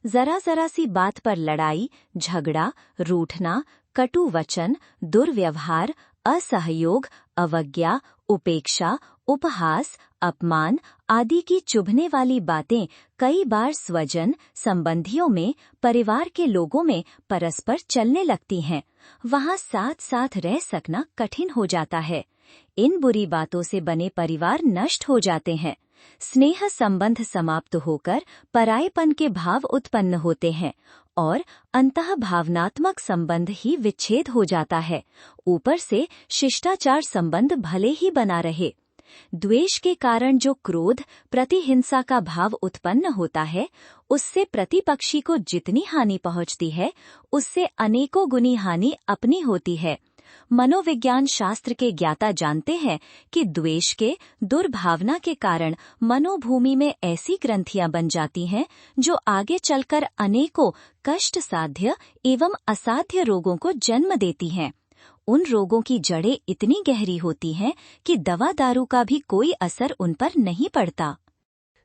जरा सी बात पर लड़ाई, झगड़ा, रूठना, कटु वचन, दुर्व्यवहार, असहयोग, अवज्ञा, उपेक्षा, उपहास, अपमान आदि की चुभने वाली बातें कई बार स्वजन, संबंधियों में, परिवार के लोगों में परस्पर चलने लगती हैं। वहां साथ साथ रह सकना कठिन हो जाता है। इन बुरी बातों से बने परिवार नष्ट हो जाते हैं। स्नेह संबंध समाप्त होकर परायेपन के भाव उत्पन्न होते हैं और अंतः भावनात्मक संबंध ही विच्छेद हो जाता है। ऊपर से शिष्टाचार संबंध भले ही बना रहे। द्वेष के कारण जो क्रोध, प्रतिहिंसा का भाव उत्पन्न होता है, उससे प्रतिपक्षी को जितनी हानि पहुंचती है, उससे अनेकों गुनी हानि अपनी होती है। मनोविज्ञान शास्त्र के ज्ञाता जानते हैं कि द्वेष के, दुर्भावना के कारण मनोभूमि में ऐसी ग्रंथियां बन जाती हैं जो आगे चलकर अनेकों कष्ट साध्य एवं असाध्य रोगों को जन्म देती हैं। उन रोगों की जड़ें इतनी गहरी होती हैं कि दवा दारू का भी कोई असर उन पर नहीं पड़ता।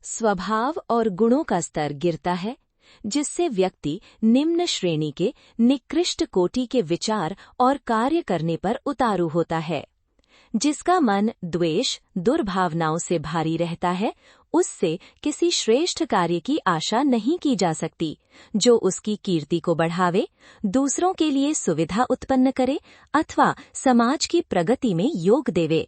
स्वभाव और गुणों का स्तर गिरता है, जिससे व्यक्ति निम्न श्रेणी के, निकृष्ट कोटि के विचार और कार्य करने पर उतारू होता है। जिसका मन द्वेष, दुर्भावनाओं से भारी रहता है, उससे किसी श्रेष्ठ कार्य की आशा नहीं की जा सकती, जो उसकी कीर्ति को बढ़ावे, दूसरों के लिए सुविधा उत्पन्न करे अथवा समाज की प्रगति में योग देवे।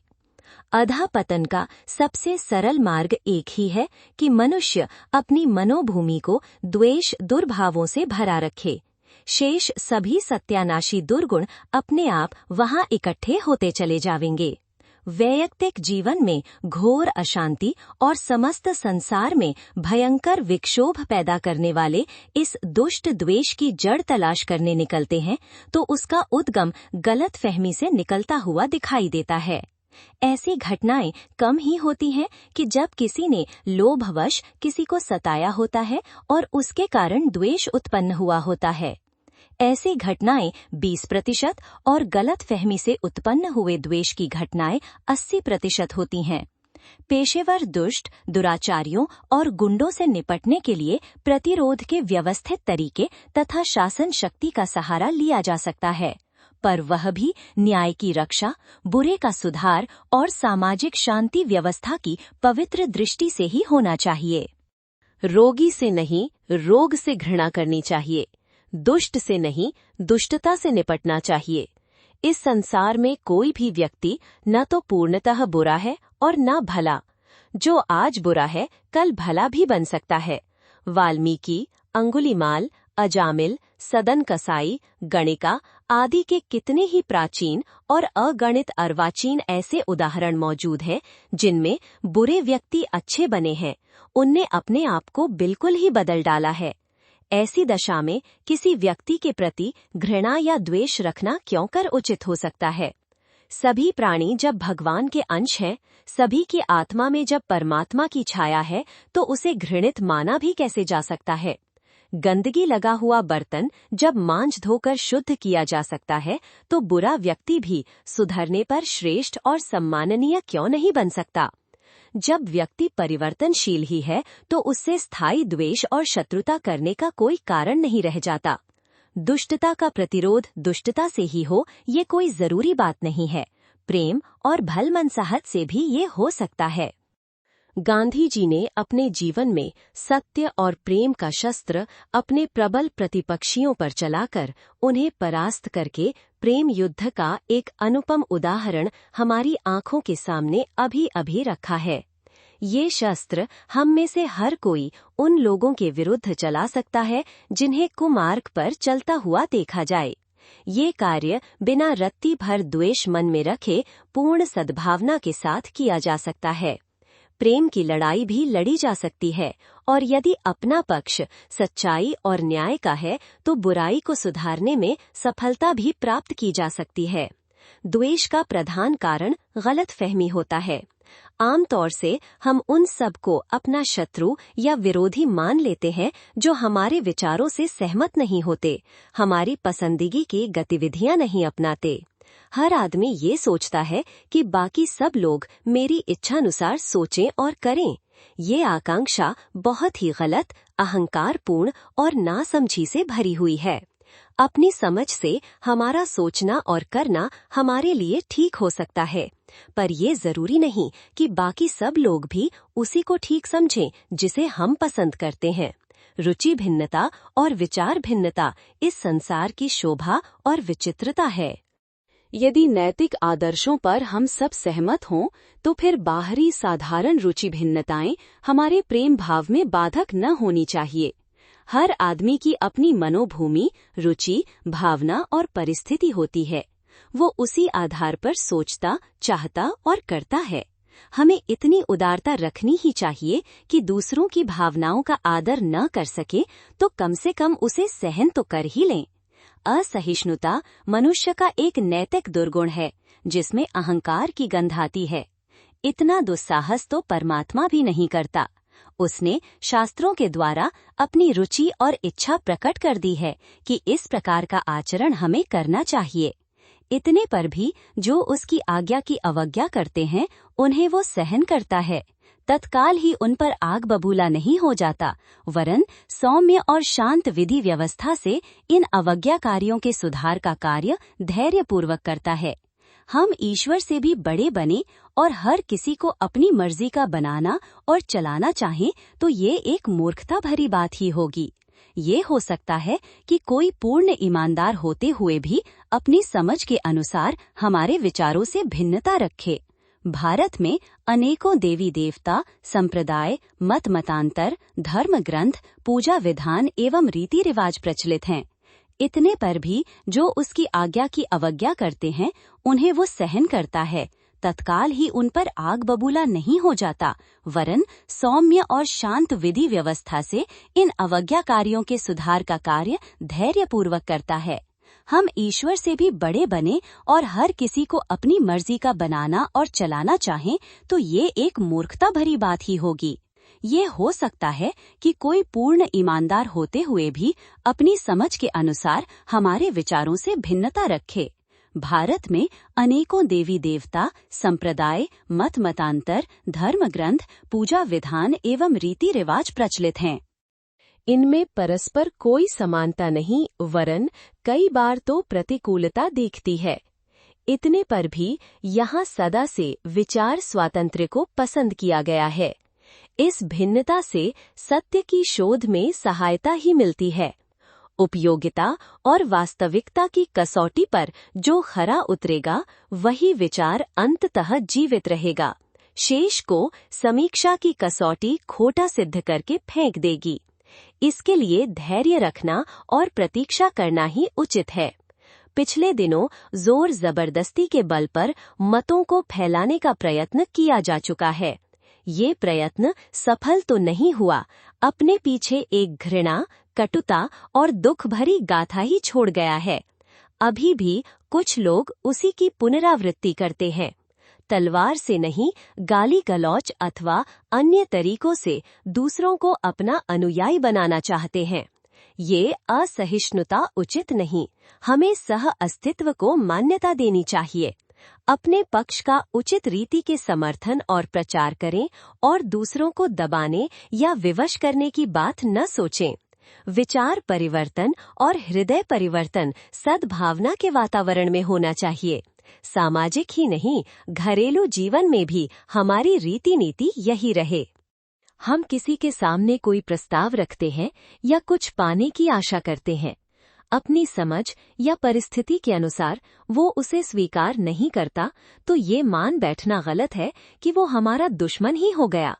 अधःपतन का सबसे सरल मार्ग एक ही है कि मनुष्य अपनी मनोभूमि को द्वेष, दुर्भावों से भरा रखे। शेष सभी सत्यानाशी दुर्गुण अपने आप वहां इकट्ठे होते चले जावेंगे। वैयक्तिक जीवन में घोर अशांति और समस्त संसार में भयंकर विक्षोभ पैदा करने वाले इस दुष्ट द्वेष की जड़ तलाश करने निकलते हैं तो उसका उद्गम गलत फहमी से निकलता हुआ दिखाई देता है। ऐसी घटनाएं कम ही होती हैं कि जब किसी ने लोभवश किसी को सताया होता है और उसके कारण द्वेष उत्पन्न हुआ होता है। ऐसी घटनाएं 20% और गलत फहमी से उत्पन्न हुए द्वेष की घटनाएं 80% होती हैं। पेशेवर दुष्ट, दुराचारियों और गुंडों से निपटने के लिए प्रतिरोध के व्यवस्थित तरीके तथा शासन शक्ति का सहारा लिया जा सकता है, पर वह भी न्याय की रक्षा, बुरे का सुधार और सामाजिक शांति व्यवस्था की पवित्र दृष्टि से ही होना चाहिए। रोगी से नहीं, रोग से घृणा करनी चाहिए। दुष्ट से नहीं, दुष्टता से निपटना चाहिए। इस संसार में कोई भी व्यक्ति न तो पूर्णतः बुरा है और न भला। जो आज बुरा है कल भला भी बन सकता है। वाल्मीकि, अंगुलीमाल, अजामिल, सदन कसाई, गणिका आदि के कितने ही प्राचीन और अगणित अर्वाचीन ऐसे उदाहरण मौजूद हैं जिनमें बुरे व्यक्ति अच्छे बने हैं। उनने अपने आप को बिल्कुल ही बदल डाला है। ऐसी दशा में किसी व्यक्ति के प्रति घृणा या द्वेष रखना क्यों कर उचित हो सकता है? सभी प्राणी जब भगवान के अंश हैं, सभी की आत्मा में जब परमात्मा की छाया है, तो उसे घृणित माना भी कैसे जा सकता है? गंदगी लगा हुआ बर्तन जब मांज धोकर शुद्ध किया जा सकता है, तो बुरा व्यक्ति भी सुधरने पर श्रेष्ठ और सम्माननीय क्यों नहीं बन सकता? जब व्यक्ति परिवर्तनशील ही है, तो उससे स्थायी द्वेष और शत्रुता करने का कोई कारण नहीं रह जाता। दुष्टता का प्रतिरोध दुष्टता से ही हो, ये कोई जरूरी बात नहीं है। प्रेम और भलमनसाहत से भी ये हो सकता है। गांधी जी ने अपने जीवन में सत्य और प्रेम का शस्त्र अपने प्रबल प्रतिपक्षियों पर चलाकर उन्हें परास्त करके प्रेम युद्ध का एक अनुपम उदाहरण हमारी आंखों के सामने अभी अभी रखा है। ये शस्त्र हम में से हर कोई उन लोगों के विरुद्ध चला सकता है जिन्हें कुमार्ग पर चलता हुआ देखा जाए। ये कार्य बिना रत्ती भर द्वेष मन में रखे पूर्ण सद्भावना के साथ किया जा सकता है। प्रेम की लड़ाई भी लड़ी जा सकती है, और यदि अपना पक्ष सच्चाई और न्याय का है तो बुराई को सुधारने में सफलता भी प्राप्त की जा सकती है। द्वेष का प्रधान कारण गलतफहमी होता है। आमतौर से हम उन सब को अपना शत्रु या विरोधी मान लेते हैं जो हमारे विचारों से सहमत नहीं होते, हमारी पसंदीगी की गतिविधियां नहीं अपनाते। हर आदमी ये सोचता है कि बाकी सब लोग मेरी इच्छानुसार सोचें और करें। ये आकांक्षा बहुत ही गलत, अहंकारपूर्ण और नासमझी से भरी हुई है। अपनी समझ से हमारा सोचना और करना हमारे लिए ठीक हो सकता है, पर ये जरूरी नहीं कि बाकी सब लोग भी उसी को ठीक समझें जिसे हम पसंद करते हैं। रुचि भिन्नता और विचार भिन्नता इस संसार की शोभा और विचित्रता है। यदि नैतिक आदर्शों पर हम सब सहमत हों, तो फिर बाहरी साधारण रुचि भिन्नताएं हमारे प्रेम भाव में बाधक न होनी चाहिए। हर आदमी की अपनी मनोभूमि, रुचि, भावना और परिस्थिति होती है। वो उसी आधार पर सोचता, चाहता और करता है। हमें इतनी उदारता रखनी ही चाहिए कि दूसरों की भावनाओं का आदर न कर सके तो कम से कम उसे सहन तो कर ही लें। असहिष्णुता मनुष्य का एक नैतिक दुर्गुण है जिसमें अहंकार की गंध आती है। इतना दुस्साहस तो परमात्मा भी नहीं करता। उसने शास्त्रों के द्वारा अपनी रुचि और इच्छा प्रकट कर दी है कि इस प्रकार का आचरण हमें करना चाहिए। इतने पर भी जो उसकी आज्ञा की अवज्ञा करते हैं, उन्हें वो सहन करता है। तत्काल ही उन पर आग बबूला नहीं हो जाता, वरन सौम्य और शांत विधि व्यवस्था से इन अवज्ञाकारियों के सुधार का कार्य धैर्यपूर्वक करता है। हम ईश्वर से भी बड़े बने और हर किसी को अपनी मर्जी का बनाना और चलाना चाहें तो ये एक मूर्खता भरी बात ही होगी। ये हो सकता है कि कोई पूर्ण ईमानदार होते हुए भी अपनी समझ के अनुसार हमारे विचारों से भिन्नता रखे। भारत में अनेकों देवी देवता, संप्रदाय, मत मतांतर, धर्म ग्रंथ, पूजा विधान एवं रीति रिवाज प्रचलित हैं। इतने पर भी जो उसकी आज्ञा की अवज्ञा करते हैं, उन्हें वो सहन करता है। तत्काल ही उन पर आग बबूला नहीं हो जाता, वरन सौम्य और शांत विधि व्यवस्था से इन अवज्ञाकारियों के सुधार का कार्य धैर्यपूर्वक करता है। हम ईश्वर से भी बड़े बने और हर किसी को अपनी मर्जी का बनाना और चलाना चाहें तो ये एक मूर्खता भरी बात ही होगी। ये हो सकता है कि कोई पूर्ण ईमानदार होते हुए भी अपनी समझ के अनुसार हमारे विचारों से भिन्नता रखे। भारत में अनेकों देवी देवता, संप्रदाय, मत मतांतर, धर्म ग्रंथ, पूजा विधान एवं रीति रिवाज प्रचलित हैं। इनमें परस्पर कोई समानता नहीं, वरन कई बार तो प्रतिकूलता दिखती है। इतने पर भी यहाँ सदा से विचार स्वातंत्र्य को पसंद किया गया है। इस भिन्नता से सत्य की शोध में सहायता ही मिलती है। उपयोगिता और वास्तविकता की कसौटी पर जो खरा उतरेगा वही विचार अंततः जीवित रहेगा। शेष को समीक्षा की कसौटी खोटा सिद्ध करके फेंक देगी। इसके लिए धैर्य रखना और प्रतीक्षा करना ही उचित है। पिछले दिनों जोर जबरदस्ती के बल पर मतों को फैलाने का प्रयत्न किया जा चुका है। ये प्रयत्न सफल तो नहीं हुआ, अपने पीछे एक घृणा, कटुता और दुख भरी गाथा ही छोड़ गया है। अभी भी कुछ लोग उसी की पुनरावृत्ति करते हैं। तलवार से नहीं, गाली गलौच अथवा अन्य तरीकों से दूसरों को अपना अनुयायी बनाना चाहते हैं। ये असहिष्णुता उचित नहीं। हमें सह अस्तित्व को मान्यता देनी चाहिए। अपने पक्ष का उचित रीति के समर्थन और प्रचार करें और दूसरों को दबाने या विवश करने की बात न सोचें। विचार परिवर्तन और हृदय परिवर्तन सद्भावना के वातावरण में होना चाहिए। सामाजिक ही नहीं, घरेलू जीवन में भी हमारी रीति नीति यही रहे। हम किसी के सामने कोई प्रस्ताव रखते हैं या कुछ पाने की आशा करते हैं। अपनी समझ या परिस्थिति के अनुसार वो उसे स्वीकार नहीं करता तो ये मान बैठना गलत है कि वो हमारा दुश्मन ही हो गया।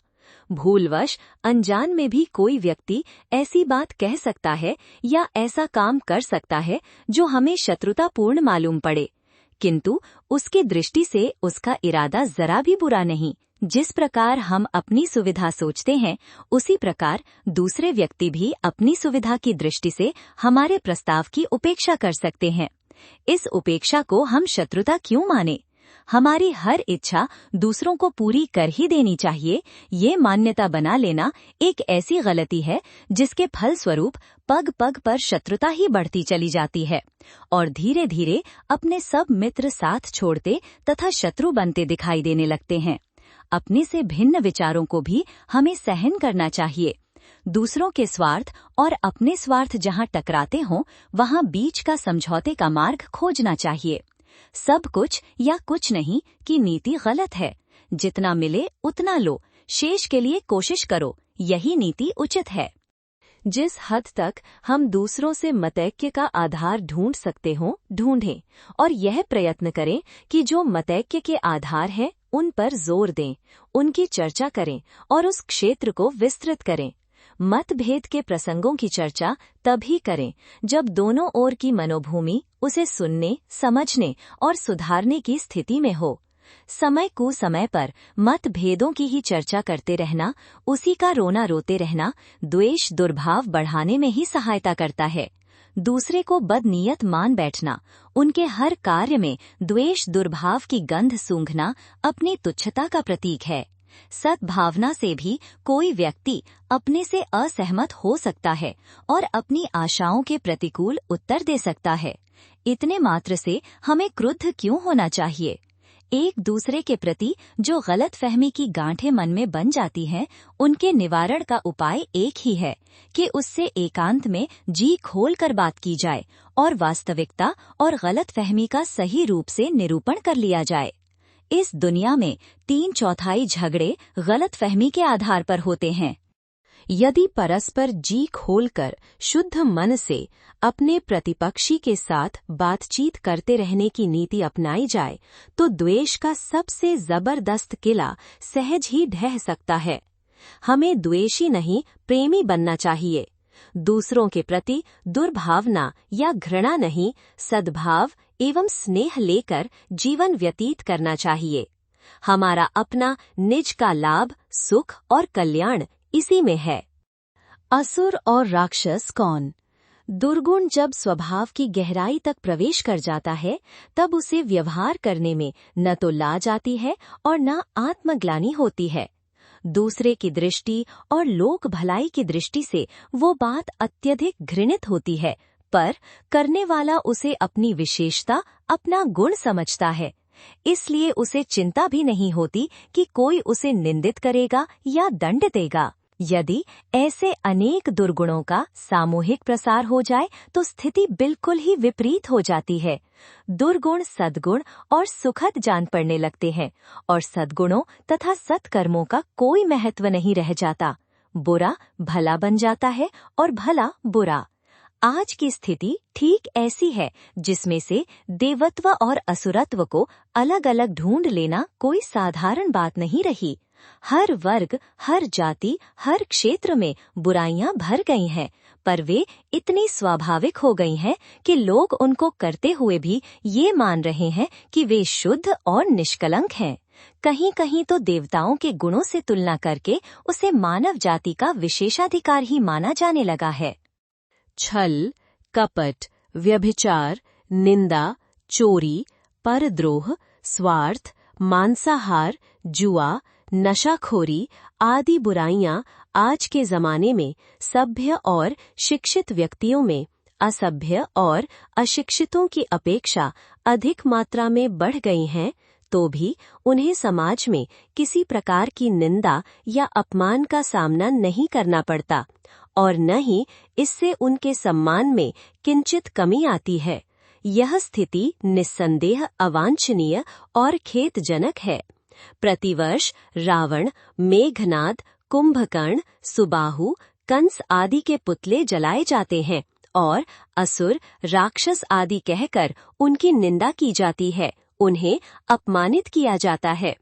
भूलवश अनजान में भी कोई व्यक्ति ऐसी बात कह सकता है या ऐसा काम कर सकता है जो हमें शत्रुतापूर्ण मालूम पड़े, किंतु उसकी दृष्टि से उसका इरादा जरा भी बुरा नहीं। जिस प्रकार हम अपनी सुविधा सोचते हैं, उसी प्रकार दूसरे व्यक्ति भी अपनी सुविधा की दृष्टि से हमारे प्रस्ताव की उपेक्षा कर सकते हैं। इस उपेक्षा को हम शत्रुता क्यों माने? हमारी हर इच्छा दूसरों को पूरी कर ही देनी चाहिए, ये मान्यता बना लेना एक ऐसी गलती है जिसके फलस्वरूप पग पग पर शत्रुता ही बढ़ती चली जाती है और धीरे धीरे अपने सब मित्र साथ छोड़ते तथा शत्रु बनते दिखाई देने लगते हैं। अपने से भिन्न विचारों को भी हमें सहन करना चाहिए। दूसरों के स्वार्थ और अपने स्वार्थ जहाँ टकराते हों, वहाँ बीच का समझौते का मार्ग खोजना चाहिए। सब कुछ या कुछ नहीं की नीति गलत है। जितना मिले उतना लो, शेष के लिए कोशिश करो, यही नीति उचित है। जिस हद तक हम दूसरों से मतैक्य का आधार ढूंढ सकते हों, ढूंढें और यह प्रयत्न करें कि जो मतैक्य के आधार हैं उन पर जोर दें, उनकी चर्चा करें और उस क्षेत्र को विस्तृत करें। मतभेद के प्रसंगों की चर्चा तभी करें जब दोनों ओर की मनोभूमि उसे सुनने, समझने और सुधारने की स्थिति में हो। समय कुसमय पर मतभेदों की ही चर्चा करते रहना, उसी का रोना रोते रहना द्वेष दुर्भाव बढ़ाने में ही सहायता करता है। दूसरे को बदनीयत मान बैठना, उनके हर कार्य में द्वेष दुर्भाव की गंध सूंघना अपनी तुच्छता का प्रतीक है। सद्भावना से भी कोई व्यक्ति अपने से असहमत हो सकता है और अपनी आशाओं के प्रतिकूल उत्तर दे सकता है। इतने मात्र से हमें क्रुद्ध क्यों होना चाहिए? एक दूसरे के प्रति जो गलतफहमी की गांठें मन में बन जाती हैं, उनके निवारण का उपाय एक ही है कि उससे एकांत में जी खोल कर बात की जाए और वास्तविकता और गलतफहमी का सही रूप से निरूपण कर लिया जाए। इस दुनिया में 3/4 झगड़े गलतफहमी के आधार पर होते हैं। यदि परस्पर जी खोलकर शुद्ध मन से अपने प्रतिपक्षी के साथ बातचीत करते रहने की नीति अपनाई जाए तो द्वेष का सबसे जबरदस्त किला सहज ही ढह सकता है। हमें द्वेषी नहीं, प्रेमी बनना चाहिए। दूसरों के प्रति दुर्भावना या घृणा नहीं, सद्भाव एवं स्नेह लेकर जीवन व्यतीत करना चाहिए। हमारा अपना निज का लाभ, सुख और कल्याण इसी में है। असुर और राक्षस कौन? दुर्गुण जब स्वभाव की गहराई तक प्रवेश कर जाता है, तब उसे व्यवहार करने में न तो लाज आती है और न आत्मग्लानि होती है। दूसरे की दृष्टि और लोक भलाई की दृष्टि से वो बात अत्यधिक घृणित होती है, पर करने वाला उसे अपनी विशेषता, अपना गुण समझता है। इसलिए उसे चिंता भी नहीं होती कि कोई उसे निंदित करेगा या दंड देगा। यदि ऐसे अनेक दुर्गुणों का सामूहिक प्रसार हो जाए तो स्थिति बिल्कुल ही विपरीत हो जाती है। दुर्गुण सद्गुण और सुखद जान पड़ने लगते हैं और सद्गुणों तथा सत्कर्मों का कोई महत्व नहीं रह जाता। बुरा भला बन जाता है और भला बुरा। आज की स्थिति ठीक ऐसी है जिसमें से देवत्व और असुरत्व को अलग अलग ढूंढ लेना कोई साधारण बात नहीं रही। हर वर्ग, हर जाति, हर क्षेत्र में बुराइयां भर गई हैं, पर वे इतनी स्वाभाविक हो गई हैं कि लोग उनको करते हुए भी ये मान रहे हैं कि वे शुद्ध और निष्कलंक हैं। कहीं कहीं तो देवताओं के गुणों से तुलना करके उसे मानव जाति का विशेषाधिकार ही माना जाने लगा है। छल, कपट, व्यभिचार, निंदा, चोरी, परद्रोह, स्वार्थ, मांसाहार, जुआ, नशाखोरी आदि बुराइयां आज के जमाने में सभ्य और शिक्षित व्यक्तियों में असभ्य और अशिक्षितों की अपेक्षा अधिक मात्रा में बढ़ गई हैं, तो भी उन्हें समाज में किसी प्रकार की निंदा या अपमान का सामना नहीं करना पड़ता और न ही इससे उनके सम्मान में किंचित कमी आती है। यह स्थिति निस्संदेह अवांछनीय और खेदजनक है। प्रतिवर्ष रावण, मेघनाद, कुंभकर्ण, सुबाहु, कंस आदि के पुतले जलाए जाते हैं और असुर, राक्षस आदि कहकर उनकी निंदा की जाती है, उन्हें अपमानित किया जाता है।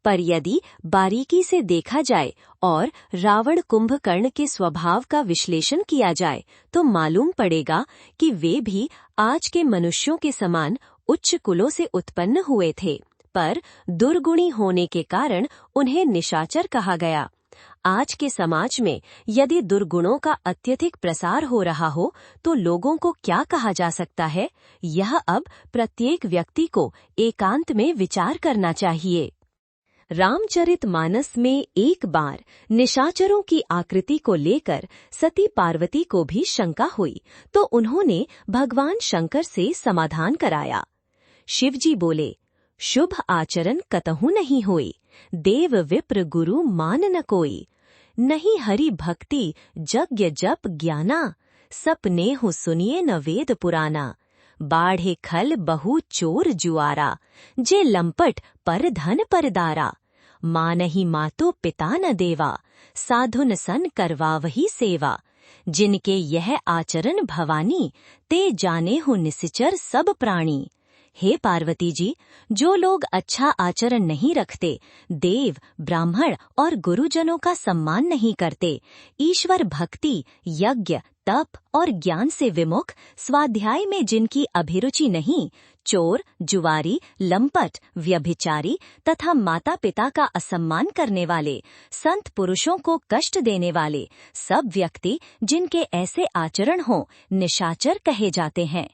पर यदि बारीकी से देखा जाए और रावण कुंभकर्ण के स्वभाव का विश्लेषण किया जाए तो मालूम पड़ेगा कि वे भी आज के मनुष्यों के समान उच्च कुलों से उत्पन्न हुए थे, पर दुर्गुणी होने के कारण उन्हें निशाचर कहा गया। आज के समाज में यदि दुर्गुणों का अत्यधिक प्रसार हो रहा हो तो लोगों को क्या कहा जा सकता है, यह अब प्रत्येक व्यक्ति को एकांत में विचार करना चाहिए। रामचरितमानस में एक बार निशाचरों की आकृति को लेकर सती पार्वती को भी शंका हुई तो उन्होंने भगवान शंकर से समाधान कराया। शिवजी बोले, शुभ आचरण कतहु नहीं होई, देव विप्र गुरु मान न कोई। नहीं हरि भक्ति यज्ञ जप ज्ञाना, सपने हु सुनिए न वेद पुराना। बाढ़े खल बहु चोर जुआरा, जे लंपट पर धन परदारा। मानहि मातो पिता न देवा, साधुन सन करवावही सेवा। जिनके यह आचरण भवानी, ते जाने हु निसिचर सब प्राणी। हे पार्वती जी, जो लोग अच्छा आचरण नहीं रखते, देव, ब्राह्मण और गुरुजनों का सम्मान नहीं करते, ईश्वर भक्ति, यज्ञ, तप और ज्ञान से विमुख, स्वाध्याय में जिनकी अभिरुचि नहीं, चोर, जुआरी, लंपट, व्यभिचारी तथा माता पिता का असम्मान करने वाले, संत पुरुषों को कष्ट देने वाले सब व्यक्ति जिनके ऐसे आचरण हो, निशाचर कहे जाते हैं।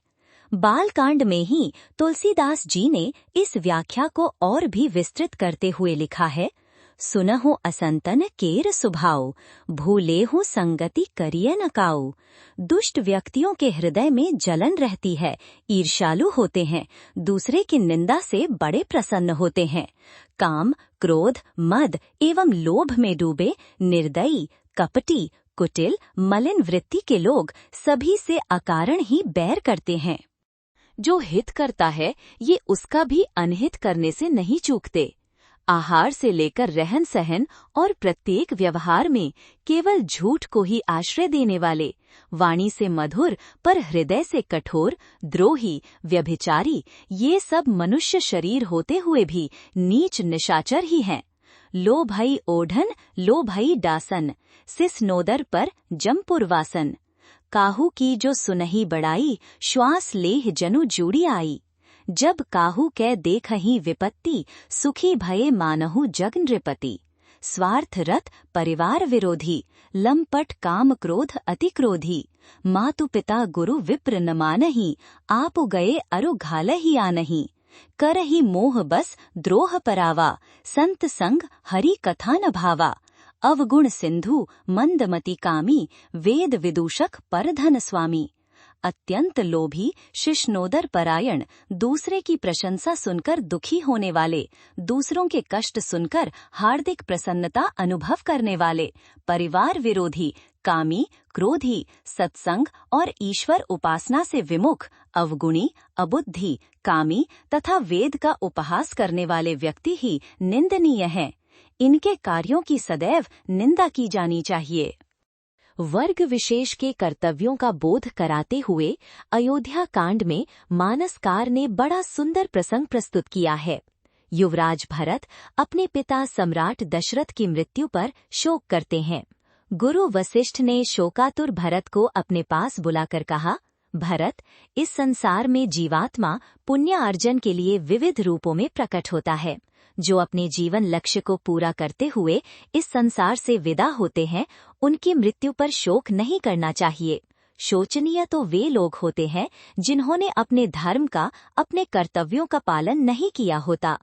बालकांड में ही तुलसीदास जी ने इस व्याख्या को और भी विस्तृत करते हुए लिखा है, सुनहु असंतन केर सुभाव, भूलेहु संगति करिय न काऊ। दुष्ट व्यक्तियों के हृदय में जलन रहती है, ईर्ष्यालु होते हैं, दूसरे की निंदा से बड़े प्रसन्न होते हैं। काम, क्रोध, मद एवं लोभ में डूबे निर्दयी, कपटी, कुटिल, मलिन वृत्ति के लोग सभी से अकारण ही बैर करते हैं। जो हित करता है ये उसका भी अनहित करने से नहीं चूकते। आहार से लेकर रहन सहन और प्रत्येक व्यवहार में केवल झूठ को ही आश्रय देने वाले, वाणी से मधुर पर हृदय से कठोर, द्रोही, व्यभिचारी, ये सब मनुष्य शरीर होते हुए भी नीच निशाचर ही हैं। लो भई ओढ़न, लो भई डासन, सिस नोदर पर जमपुर वासन। काहू की जो सुनही बड़ाई, श्वास लेह जनु जूड़ी आई। जब काहू कै देखहि विपत्ति, सुखी भये मानहु जग नृपति। स्वार्थ रथ परिवार विरोधी, लंपट काम क्रोध अति क्रोधी। मातु पिता गुरु विप्र न मानहि, आपु गए अरु घालहि आनहि। करहि मोह बस द्रोह परावा, संत संग हरि कथा न भावा। अवगुण सिंधु मंदमति कामी, वेद विदूषक परधन स्वामी। अत्यंत लोभी, शिष्णोदर परायण, दूसरे की प्रशंसा सुनकर दुखी होने वाले, दूसरों के कष्ट सुनकर हार्दिक प्रसन्नता अनुभव करने वाले, परिवार विरोधी, कामी, क्रोधी, सत्संग और ईश्वर उपासना से विमुख, अवगुणी, अबुद्धि, कामी तथा वेद का उपहास करने वाले व्यक्ति ही निंदनीय हैं। इनके कार्यों की सदैव निंदा की जानी चाहिए। वर्ग विशेष के कर्तव्यों का बोध कराते हुए अयोध्या कांड में मानसकार ने बड़ा सुंदर प्रसंग प्रस्तुत किया है। युवराज भरत अपने पिता सम्राट दशरथ की मृत्यु पर शोक करते हैं। गुरु वशिष्ठ ने शोकातुर भरत को अपने पास बुलाकर कहा, भरत, इस संसार में जीवात्मा पुण्य अर्जन के लिए विविध रूपों में प्रकट होता है। जो अपने जीवन लक्ष्य को पूरा करते हुए इस संसार से विदा होते हैं, उनकी मृत्यु पर शोक नहीं करना चाहिए। शोचनीय तो वे लोग होते हैं जिन्होंने अपने धर्म का, अपने कर्तव्यों का पालन नहीं किया होता।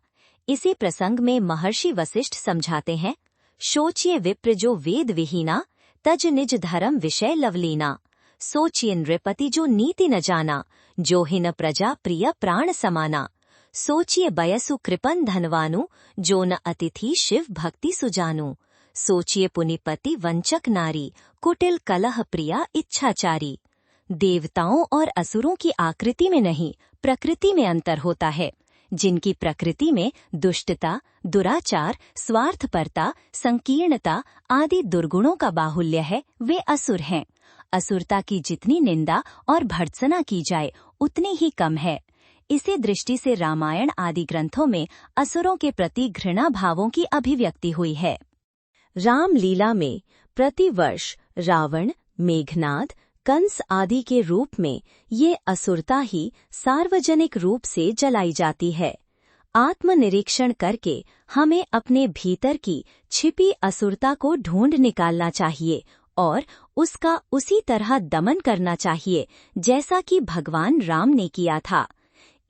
इसी प्रसंग में महर्षि वशिष्ठ समझाते हैं, शोचिए विप्र जो वेद विहीना, तज निज धर्म विषय लवलीना। सोचिए नृपति जो नीति न जाना, जो हिन प्रजा प्रिय प्राण समाना। सोचिए बयसु कृपन धनवानु, जो न अतिथि शिव भक्ति सुजानु। सोचिए पुनिपति वंचक नारी, कुटिल कलह प्रिया इच्छाचारी। देवताओं और असुरों की आकृति में नहीं, प्रकृति में अंतर होता है। जिनकी प्रकृति में दुष्टता, दुराचार, स्वार्थपरता, संकीर्णता आदि दुर्गुणों का बाहुल्य है, वे असुर हैं। असुरता की जितनी निंदा और भर्त्सना की जाए उतनी ही कम है। इसी दृष्टि से रामायण आदि ग्रंथों में असुरों के प्रति घृणा भावों की अभिव्यक्ति हुई है। रामलीला में प्रतिवर्ष रावण, मेघनाद, कंस आदि के रूप में ये असुरता ही सार्वजनिक रूप से जलाई जाती है। आत्मनिरीक्षण करके हमें अपने भीतर की छिपी असुरता को ढूंढ निकालना चाहिए और उसका उसी तरह दमन करना चाहिए जैसा कि भगवान राम ने किया था।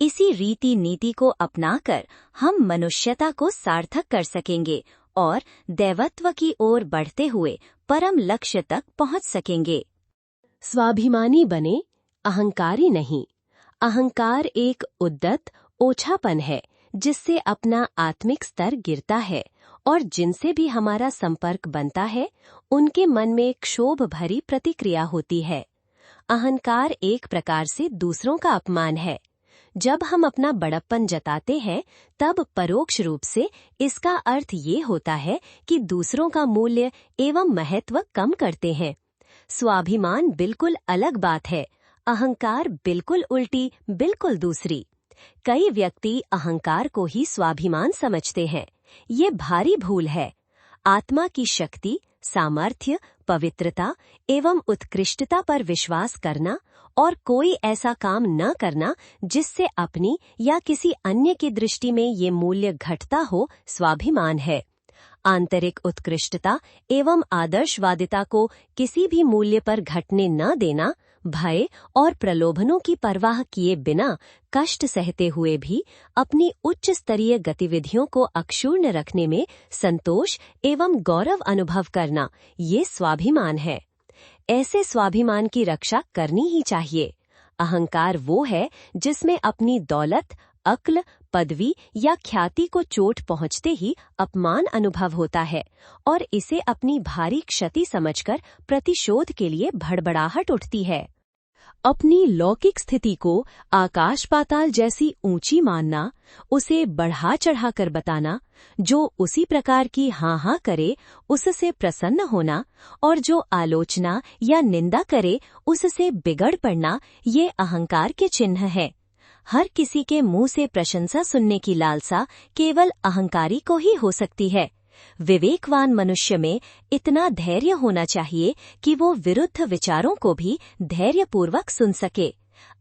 इसी रीति नीति को अपनाकर हम मनुष्यता को सार्थक कर सकेंगे और दैवत्व की ओर बढ़ते हुए परम लक्ष्य तक पहुंच सकेंगे। स्वाभिमानी बने, अहंकारी नहीं। अहंकार एक उद्दत ओछापन है जिससे अपना आत्मिक स्तर गिरता है और जिनसे भी हमारा संपर्क बनता है उनके मन में क्षोभ भरी प्रतिक्रिया होती है। अहंकार एक प्रकार से दूसरों का अपमान है। जब हम अपना बड़प्पन जताते हैं तब परोक्ष रूप से इसका अर्थ ये होता है कि दूसरों का मूल्य एवं महत्व कम करते हैं। स्वाभिमान बिल्कुल अलग बात है, अहंकार बिल्कुल उल्टी, बिल्कुल दूसरी। कई व्यक्ति अहंकार को ही स्वाभिमान समझते हैं। ये भारी भूल है। आत्मा की शक्ति, सामर्थ्य, पवित्रता एवं उत्कृष्टता पर विश्वास करना और कोई ऐसा काम न करना जिससे अपनी या किसी अन्य की दृष्टि में ये मूल्य घटता हो, स्वाभिमान है। आंतरिक उत्कृष्टता एवं आदर्शवादिता को किसी भी मूल्य पर घटने न देना, भय और प्रलोभनों की परवाह किए बिना कष्ट सहते हुए भी अपनी उच्च स्तरीय गतिविधियों को अक्षुण्ण रखने में संतोष एवं गौरव अनुभव करना, ये स्वाभिमान है। ऐसे स्वाभिमान की रक्षा करनी ही चाहिए। अहंकार वो है जिसमें अपनी दौलत, अक्ल, पदवी या ख्याति को चोट पहुंचते ही अपमान अनुभव होता है और इसे अपनी भारी क्षति समझकर प्रतिशोध के लिए भड़बड़ाहट उठती है। अपनी लौकिक स्थिति को आकाश पाताल जैसी ऊंची मानना, उसे बढ़ा चढ़ाकर बताना, जो उसी प्रकार की हाँ करे उससे प्रसन्न होना और जो आलोचना या निंदा करे उससे बिगड़ पड़ना, ये अहंकार के चिन्ह है। हर किसी के मुंह से प्रशंसा सुनने की लालसा केवल अहंकारी को ही हो सकती है। विवेकवान मनुष्य में इतना धैर्य होना चाहिए कि वो विरुद्ध विचारों को भी धैर्यपूर्वक सुन सके।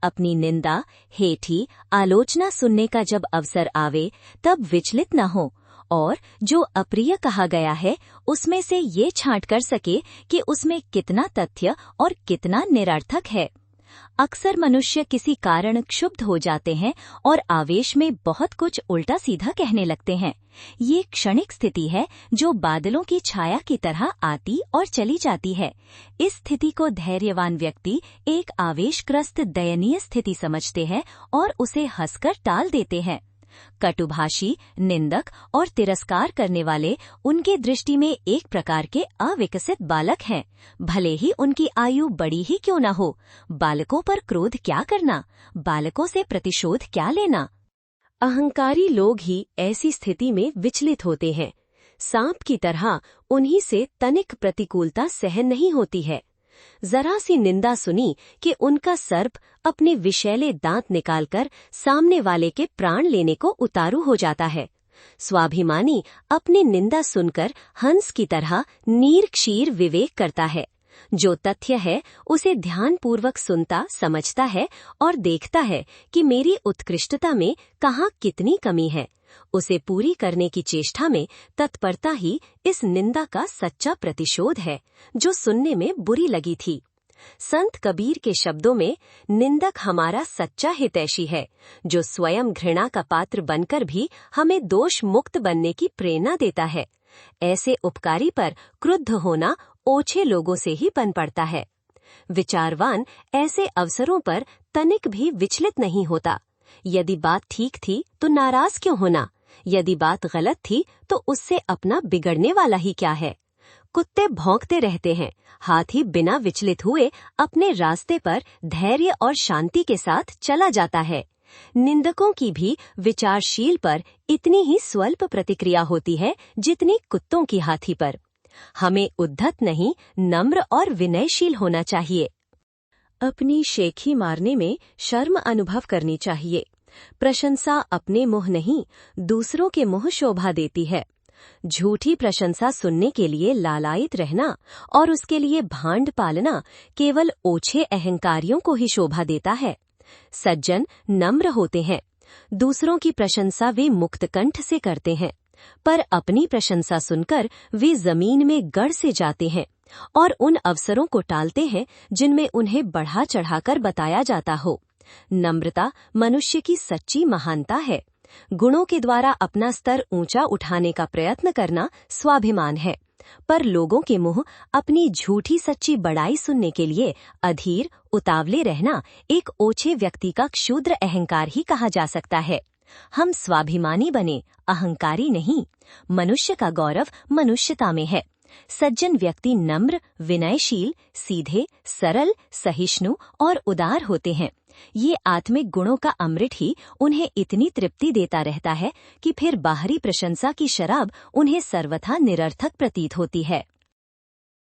अपनी निंदा, हेठी, आलोचना सुनने का जब अवसर आवे तब विचलित न हो और जो अप्रिय कहा गया है उसमें से ये छांट कर सके कि उसमें कितना तथ्य और कितना निरर्थक है। अक्सर मनुष्य किसी कारण क्षुब्ध हो जाते हैं और आवेश में बहुत कुछ उल्टा सीधा कहने लगते हैं। ये क्षणिक स्थिति है जो बादलों की छाया की तरह आती और चली जाती है। इस स्थिति को धैर्यवान व्यक्ति एक आवेशग्रस्त दयनीय स्थिति समझते हैं और उसे हंसकर टाल देते हैं। कटुभाषी, निंदक और तिरस्कार करने वाले उनके दृष्टि में एक प्रकार के अविकसित बालक हैं, भले ही उनकी आयु बड़ी ही क्यों न हो। बालकों पर क्रोध क्या करना, बालकों से प्रतिशोध क्या लेना। अहंकारी लोग ही ऐसी स्थिति में विचलित होते हैं। सांप की तरह उन्हीं से तनिक प्रतिकूलता सहन नहीं होती है। जरा सी निंदा सुनी कि उनका सर्प अपने विषैले दांत निकालकर सामने वाले के प्राण लेने को उतारू हो जाता है। स्वाभिमानी अपनी निंदा सुनकर हंस की तरह नीरक्षीर विवेक करता है। जो तथ्य है उसे ध्यानपूर्वक सुनता, समझता है और देखता है कि मेरी उत्कृष्टता में कहाँ कितनी कमी है। उसे पूरी करने की चेष्टा में तत्परता ही इस निंदा का सच्चा प्रतिशोध है जो सुनने में बुरी लगी थी। संत कबीर के शब्दों में, निंदक हमारा सच्चा हितैषी है जो स्वयं घृणा का पात्र बनकर भी हमें दोष मुक्त बनने की प्रेरणा देता है। ऐसे उपकारी पर क्रुद्ध होना ओछे लोगों से ही बन पड़ता है। विचारवान ऐसे अवसरों पर तनिक भी विचलित नहीं होता। यदि बात ठीक थी तो नाराज क्यों होना, यदि बात गलत थी तो उससे अपना बिगड़ने वाला ही क्या है। कुत्ते भौंकते रहते हैं, हाथी बिना विचलित हुए अपने रास्ते पर धैर्य और शांति के साथ चला जाता है। निंदकों की भी विचारशील पर इतनी ही स्वल्प प्रतिक्रिया होती है जितनी कुत्तों की हाथी पर। हमें उद्धत नहीं, नम्र और विनयशील होना चाहिए। अपनी शेखी मारने में शर्म अनुभव करनी चाहिए। प्रशंसा अपने मुंह नहीं, दूसरों के मुंह शोभा देती है। झूठी प्रशंसा सुनने के लिए लालायित रहना और उसके लिए भांड पालना केवल ओछे अहंकारियों को ही शोभा देता है। सज्जन नम्र होते हैं। दूसरों की प्रशंसा वे मुक्तकंठ से करते हैं, पर अपनी प्रशंसा सुनकर वे जमीन में गड़ से जाते हैं और उन अवसरों को टालते हैं जिनमें उन्हें बढ़ा चढ़ाकर बताया जाता हो। नम्रता मनुष्य की सच्ची महानता है। गुणों के द्वारा अपना स्तर ऊंचा उठाने का प्रयत्न करना स्वाभिमान है, पर लोगों के मुंह अपनी झूठी सच्ची बड़ाई सुनने के लिए अधीर उतावले रहना एक ओछे व्यक्ति का क्षुद्र अहंकार ही कहा जा सकता है। हम स्वाभिमानी बने, अहंकारी नहीं। मनुष्य का गौरव मनुष्यता में है। सज्जन व्यक्ति नम्र, विनयशील, सीधे, सरल, सहिष्णु और उदार होते हैं। ये आत्मिक गुणों का अमृत ही उन्हें इतनी तृप्ति देता रहता है कि फिर बाहरी प्रशंसा की शराब उन्हें सर्वथा निरर्थक प्रतीत होती है।